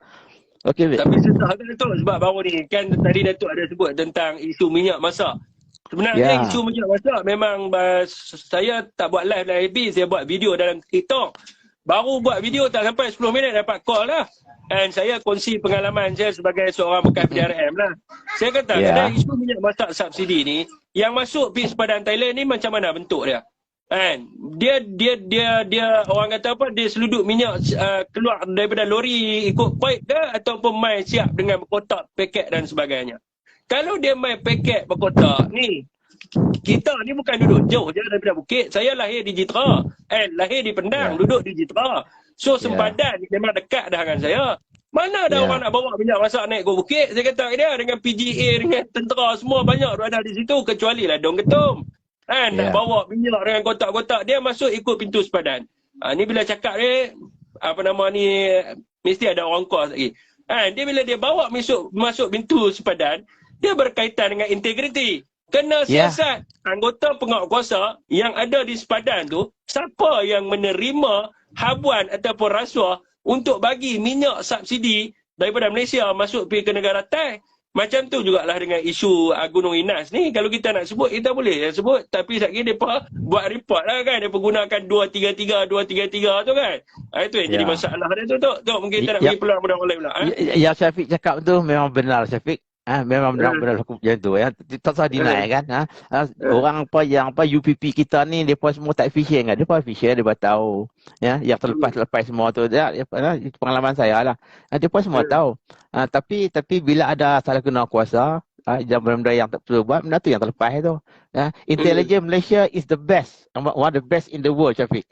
Okey, baik. Tapi susah kan Datuk sebab baru ni kan tadi Datuk ada sebut tentang isu minyak masak. Sebenarnya Ya, isu minyak masak memang saya tak buat live dalam FB, saya buat video dalam TikTok. Baru buat video tak sampai 10 minit dapat call lah. Dan saya kongsi pengalaman saya sebagai seorang bekas PDRM lah. Saya kata kadang ya, isu minyak masak subsidi ni yang masuk pergi sepadan Thailand ni macam mana bentuk dia? Kan dia orang kata apa, dia seluduk minyak keluar daripada lori ikut pipe ke ataupun mai siap dengan berkotak paket dan sebagainya. Kalau dia mai paket berkotak ni, kita ni bukan duduk jauh je daripada bukit. Saya lahir di Jitra, lahir di Pendang, ya, duduk di Jitra. So ya, sempadan ni memang dekat dah dengan saya. Mana ada orang ya, nak bawa minyak masak naik ke bukit? Saya kata dia dengan PGA, dengan tentera semua banyak ada di situ, kecuali lah Dong Ketum. Nak ya, bawa minyak dengan kotak-kotak, dia masuk ikut pintu sepadan. Ni bila cakap ni, apa nama ni, mesti ada orang kos lagi. Dia bila dia bawa masuk pintu sepadan, dia berkaitan dengan integriti. Kena ya, siasat anggota penguatkuasa yang ada di sepadan tu, siapa yang menerima habuan ataupun rasuah untuk bagi minyak subsidi daripada Malaysia masuk pergi ke negara Thai. Macam tu jugalah dengan isu Gunung Inas ni. Kalau kita nak sebut, kita boleh sebut. Tapi sekali mereka buat report lah kan. Dia gunakan 233 tu kan. Itu yang jadi ya. masalah dia tu. Tok, mungkin kita nak Ya, bagi peluang pada orang lain pula. yang Syafiq cakap tu memang benar Syafiq. Memang benar aku macam tu ya. Tak usah deny kan. Orang yang UPP kita ni depa semua tak efisien kan. Depa efisien, depa tahu. Ya, yang terlepas semua tu itu pengalaman saya lah. Depa semua tahu. Tapi bila ada salah guna kuasa, benda yang tak perlu buat, benda tu yang terlepas tu. Intelligence Malaysia is the best. One of the best in the world Syafiq.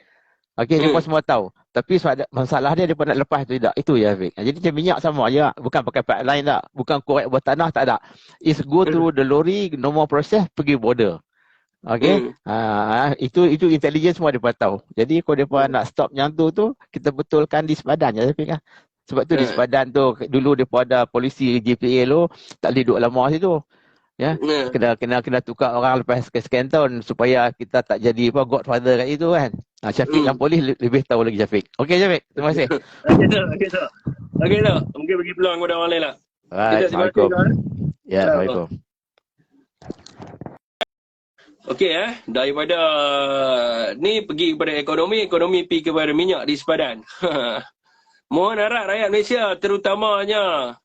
Okey, mereka semua tahu. Tapi masalah dia nak lepas tu tidak. Itu ya, Fik. Jadi macam minyak sama je. Bukan pakai pipeline tak. Bukan korek bawah tanah, tak ada. It's go through the lorry, normal process, pergi border. Okey. Itu intelligence semua mereka tahu. Jadi kalau mereka nak stop yang tu, kita betulkan di sepadan je, Fik. Sebab tu di sepadan tu, dulu mereka ada polisi JPA tu, tak boleh duduk lama situ. Ya, kena tukar orang lepas sekian tahun supaya kita tak jadi godfather kat itu kan. Syafiq yang polis lebih tahu lagi Syafiq. Okey Syafiq, terima kasih. Okey tak. Mungkin bagi peluang kepada orang lain lah. Assalamualaikum. Ya, Assalamualaikum. Okey daripada ni pergi kepada ekonomi pergi kepada minyak di sepadan. Mohon harap rakyat Malaysia terutamanya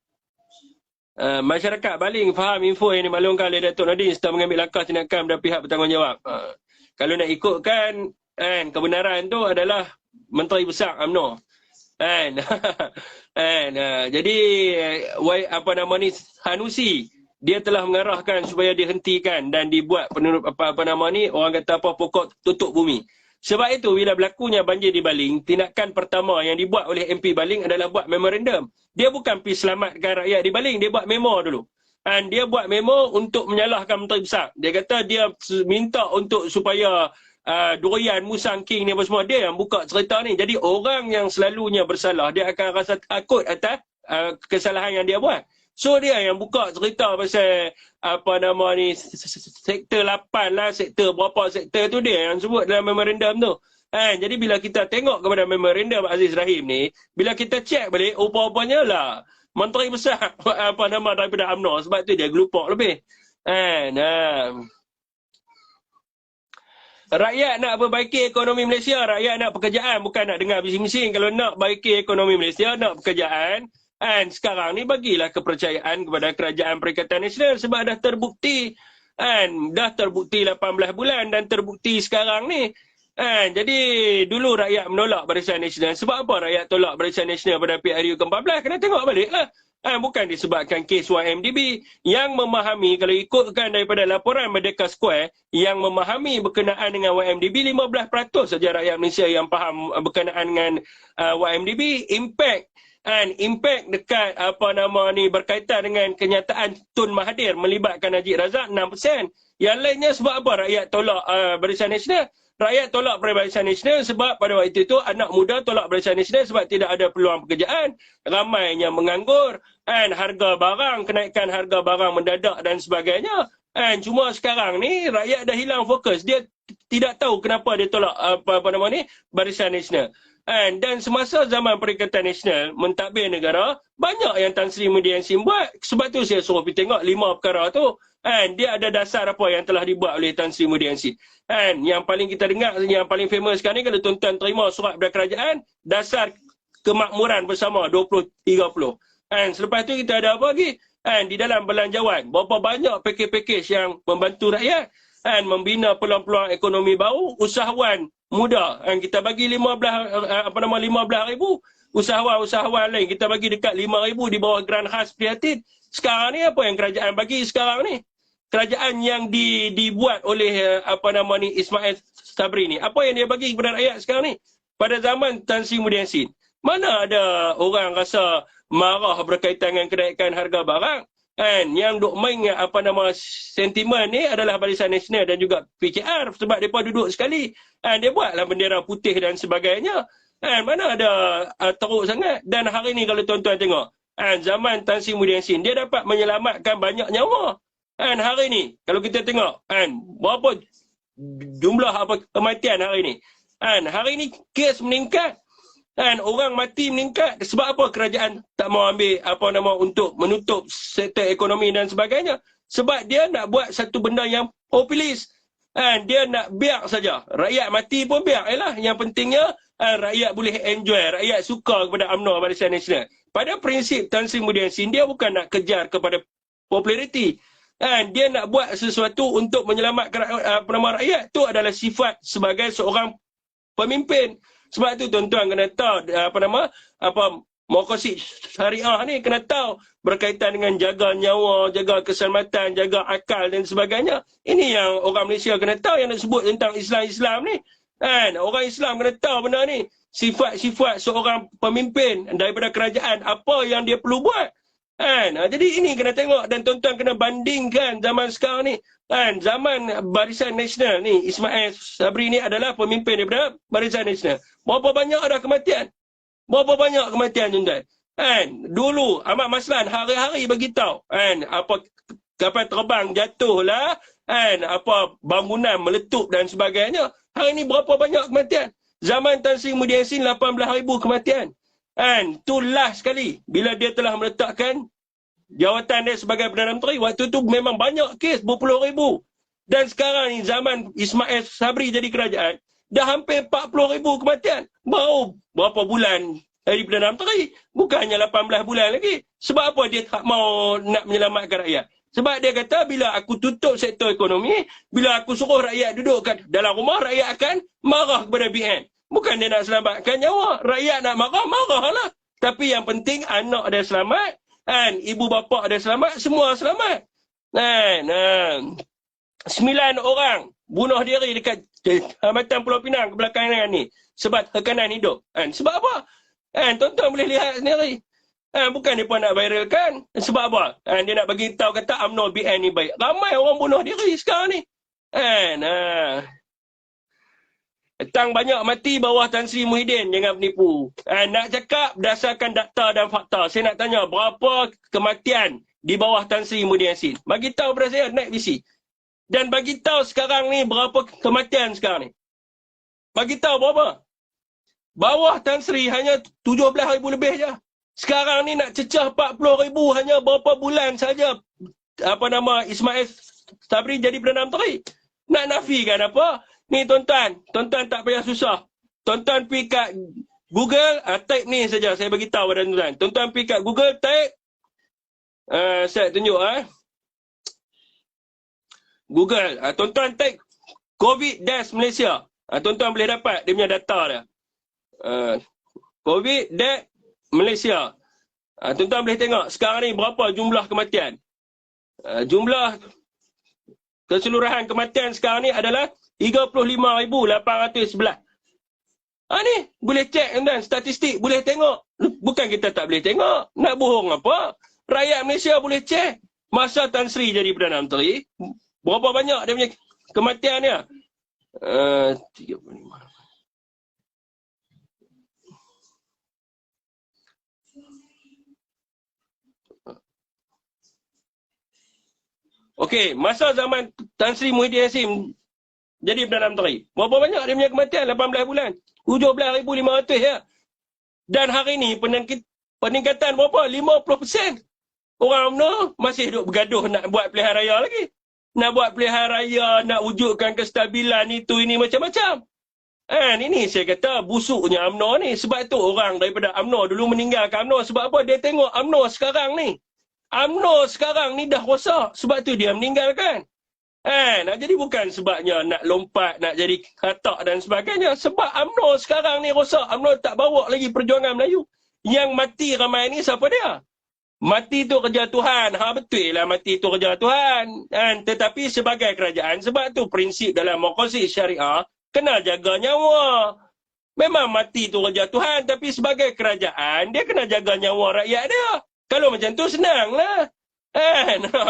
masyarakat baling faham info yang dimaklumkan oleh Datuk Nordin serta mengambil langkah tindakan dari pihak bertanggungjawab. Kalau nak ikutkan kebenaran tu adalah Menteri Besar UMNO. Jadi apa nama ni, Sanusi dia telah mengarahkan supaya dihentikan dan dibuat apa nama ni, orang kata apa, pokok tutup bumi. Sebab itu bila berlakunya banjir di Baling, tindakan pertama yang dibuat oleh MP Baling adalah buat memorandum. Dia bukan pergi selamatkan rakyat di Baling, dia buat memo dulu. Dan dia buat memo untuk menyalahkan Menteri Besar. Dia kata dia minta untuk supaya Durian, Musang King ni apa semua, dia yang buka cerita ni. Jadi orang yang selalunya bersalah, dia akan rasa takut atas kesalahan yang dia buat. So dia yang buka cerita pasal apa nama ni, sektor 8 lah, sektor berapa sektor tu dia yang sebut dalam memorandum tu. Jadi bila kita tengok kepada memorandum Aziz Rahim ni, bila kita cek balik, rupa-rupanya lah Menteri Besar apa nama daripada UMNO. Sebab tu dia gelupok lebih. Rakyat nak perbaiki ekonomi Malaysia, rakyat nak pekerjaan, bukan nak dengar bising-bising. Kalau nak baiki ekonomi Malaysia, nak pekerjaan, kan sekarang ni bagilah kepercayaan kepada Kerajaan Perikatan Nasional sebab dah terbukti, kan, dah terbukti 18 bulan dan terbukti sekarang ni. Jadi dulu rakyat menolak Barisan Nasional. Sebab apa rakyat tolak Barisan Nasional pada PRU ke-14? Kena tengok balik lah. Bukan disebabkan kes YMDB. Yang memahami, kalau ikutkan daripada laporan Merdeka Square, yang memahami berkenaan dengan YMDB 15% saja rakyat Malaysia yang faham berkenaan dengan YMDB. Impact dekat berkaitan dengan kenyataan Tun Mahathir melibatkan Najib Razak 6%. Yang lainnya sebab apa rakyat tolak Barisan Nasional? Rakyat tolak Barisan Nasional sebab pada waktu itu anak muda tolak Barisan Nasional sebab tidak ada peluang pekerjaan, ramainya menganggur, harga barang, kenaikan harga barang mendadak dan sebagainya. Cuma sekarang ni rakyat dah hilang fokus. Dia tidak tahu kenapa dia tolak Barisan Nasional. Dan semasa zaman Perikatan Nasional mentadbir negara, banyak yang Tan Sri Muhyiddin Yassin buat. Sebab tu saya suruh pergi tengok 5 perkara tu. Dia ada dasar apa yang telah dibuat oleh Tan Sri Muhyiddin Yassin. Yang paling kita dengar, yang paling famous sekarang ni, kalau tuan-tuan terima surat dari kerajaan, dasar kemakmuran bersama 2030. Selepas tu kita ada apa lagi? Di dalam belanjawan, berapa banyak pakej-pakej yang membantu rakyat, membina peluang-peluang ekonomi baru, usahawan muda. Kita bagi 15,000 usahawan lain, kita bagi dekat 5,000 di bawah Geran Khas Prihatin. Sekarang ni apa yang kerajaan bagi sekarang ni? Kerajaan yang dibuat oleh Ismail Sabri ni, apa yang dia bagi kepada rakyat sekarang ni? Pada zaman Tan Sri Muhyiddin Yassin, mana ada orang rasa marah berkaitan dengan kenaikan harga barang? Yang duk main sentimen ni adalah Barisan Nasional dan juga PKR sebab mereka duduk sekali. Dia buatlah bendera putih dan sebagainya. Mana ada teruk sangat. Dan hari ni kalau tuan-tuan tengok, zaman Tan Sri Muhyiddin Yassin, dia dapat menyelamatkan banyak nyawa. Hari ni kalau kita tengok berapa jumlah kematian hari ni. Hari ni kes meningkat. Orang mati meningkat. Sebab apa kerajaan tak mau ambil untuk menutup sektor ekonomi dan sebagainya? Sebab dia nak buat satu benda yang populis. Dia nak biar saja. Rakyat mati pun biar lah. Yang pentingnya rakyat boleh enjoy. Rakyat suka kepada UMNO Barisan Nasional. Pada prinsip Tan Sri Muhyiddin Yassin, dia bukan nak kejar kepada populariti. Dia nak buat sesuatu untuk menyelamatkan rakyat. Itu adalah sifat sebagai seorang pemimpin. Sebab tu tuan-tuan kena tahu Muaqasid syariah ni kena tahu berkaitan dengan jaga nyawa, jaga keselamatan, jaga akal dan sebagainya. Ini yang orang Malaysia kena tahu yang nak sebut tentang Islam ni. Orang Islam kena tahu benda ni. Sifat-sifat seorang pemimpin daripada kerajaan, apa yang dia perlu buat. Jadi ini kena tengok dan tuan-tuan kena bandingkan zaman sekarang ni. Zaman Barisan Nasional ni, Ismail Sabri ni adalah pemimpin daripada Barisan Nasional. Berapa banyak ada kematian? Berapa banyak kematian tuan-tuan? Dulu Ahmad Maslan hari-hari bagi tahu, kapal terbang jatuh lah, bangunan meletup dan sebagainya. Hari ni berapa banyak kematian? Zaman Tan Sri Muhyiddin Yassin 18,000 kematian. Tu last sekali bila dia telah meletakkan jawatan dia sebagai Perdana Menteri. Waktu tu memang banyak kes, berpuluh ribu. Dan sekarang ni zaman Ismail Sabri jadi kerajaan, dah hampir 40,000 kematian. Baru berapa bulan dari Perdana Menteri, bukannya 18 bulan lagi. Sebab apa dia tak mau nak menyelamatkan rakyat? Sebab dia kata bila aku tutup sektor ekonomi, bila aku suruh rakyat duduk kat dalam rumah, rakyat akan marah kepada BN. Bukan dia nak selamatkan nyawa. Rakyat nak marah, marahlah. Tapi yang penting anak dia selamat, ibu bapa dia selamat, semua selamat. 9 orang bunuh diri dekat Hambatan Pulau Pinang kebelakangan ni sebab tekanan hidup. Sebab apa? Tuan-tuan boleh lihat sendiri. Bukan dia pun nak viralkan. Sebab apa? Dia nak bagi tahu kata UMNO BN ni baik. Ramai orang bunuh diri sekarang ni. Tang banyak mati bawah Tan Sri Muhyiddin, jangan penipu. Nak cakap berdasarkan data dan fakta. Saya nak tanya berapa kematian di bawah Tan Sri Muhyiddin Yassin. Bagi tahu pada saya, naik visi. Dan bagi tahu sekarang ni berapa kematian sekarang ni. Bagi tahu berapa. Bawah Tan Sri hanya 17,000 lebih je. Sekarang ni nak cecah 40,000 hanya berapa bulan saja. Ismail Sabri jadi Perdana Menteri. Nak nafikan apa? Ni tuan-tuan tak payah susah. Tuan-tuan pergi kat Google, type ni saja. Saya bagi tahu pada tuan-tuan. Tuan-tuan pergi kat Google, type. Saya tunjuk. Google. Tuan-tuan type COVID-Death Malaysia. Tuan-tuan boleh dapat dia punya data dia. COVID-Death Malaysia. Tuan-tuan boleh tengok sekarang ni berapa jumlah kematian. Jumlah keseluruhan kematian sekarang ni adalah 35,811. Ni boleh cek tuan, statistik boleh tengok. Bukan kita tak boleh tengok. Nak bohong apa? Rakyat Malaysia boleh cek. Masa Tan Sri jadi Perdana Menteri, berapa banyak dia punya kematian dia? 35. Okey, masa zaman Tan Sri Muhyiddin Yassin jadi Perdana Menteri, berapa banyak dia punya kematian? 18 bulan. 17,500 ya. Dan hari ni peningkatan berapa? 50%. Orang UMNO masih duduk bergaduh nak buat pilihan raya lagi. Nak buat pilihan raya, nak wujudkan kestabilan itu, ini macam-macam. Ini saya kata busuknya UMNO ni. Sebab tu orang daripada UMNO dulu meninggalkan UMNO. Sebab apa? Dia tengok UMNO sekarang ni. UMNO sekarang ni dah rosak. Sebab tu dia meninggalkan. Jadi bukan sebabnya nak lompat, nak jadi katak dan sebagainya. Sebab UMNO sekarang ni rosak. UMNO tak bawa lagi perjuangan Melayu. Yang mati ramai ni siapa dia? Mati tu kerja Tuhan. Betul lah mati tu kerja Tuhan. Tetapi sebagai kerajaan, sebab tu prinsip dalam demokrasi syariah, kena jaga nyawa. Memang mati tu kerja Tuhan, tapi sebagai kerajaan, dia kena jaga nyawa rakyat dia. Kalau macam tu senang lah.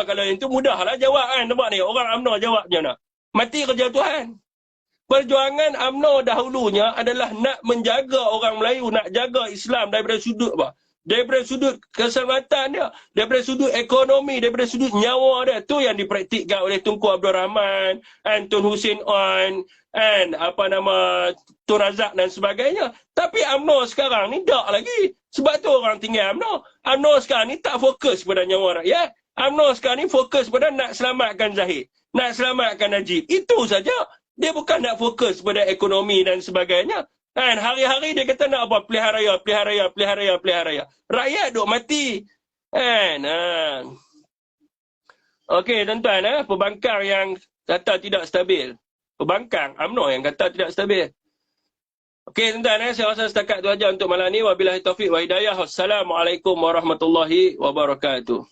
Kalau yang tu mudah lah jawab kan. Nampak ni, orang UMNO jawab macam mana? Mati kerja Tuhan. Perjuangan UMNO dahulunya adalah nak menjaga orang Melayu, nak jaga Islam daripada sudut apa? Daripada sudut keselamatan dia, daripada sudut ekonomi, daripada sudut nyawa dia. Tu yang dipraktikkan oleh Tunku Abdul Rahman, Tun Hussein On, Tun Razak dan sebagainya. Tapi UMNO sekarang ni tak lagi. Sebab tu orang tinggal UMNO. UMNO sekarang ni tak fokus pada nyawa rakyat. UMNO sekarang ni fokus pada nak selamatkan Zahid, nak selamatkan Najib. Itu saja. Dia bukan nak fokus pada ekonomi dan sebagainya. Hari-hari dia kata nak apa? Pelihara raya. Rakyat duk mati. Okey, tuan-tuan, pembangkang yang kata tidak stabil. Pembangkang UMNO yang kata tidak stabil. Okey, tuan-tuan, saya rasa setakat tu aja untuk malam ni. Wabillahi taufiq wa hidayah. Wassalamualaikum warahmatullahi wabarakatuh.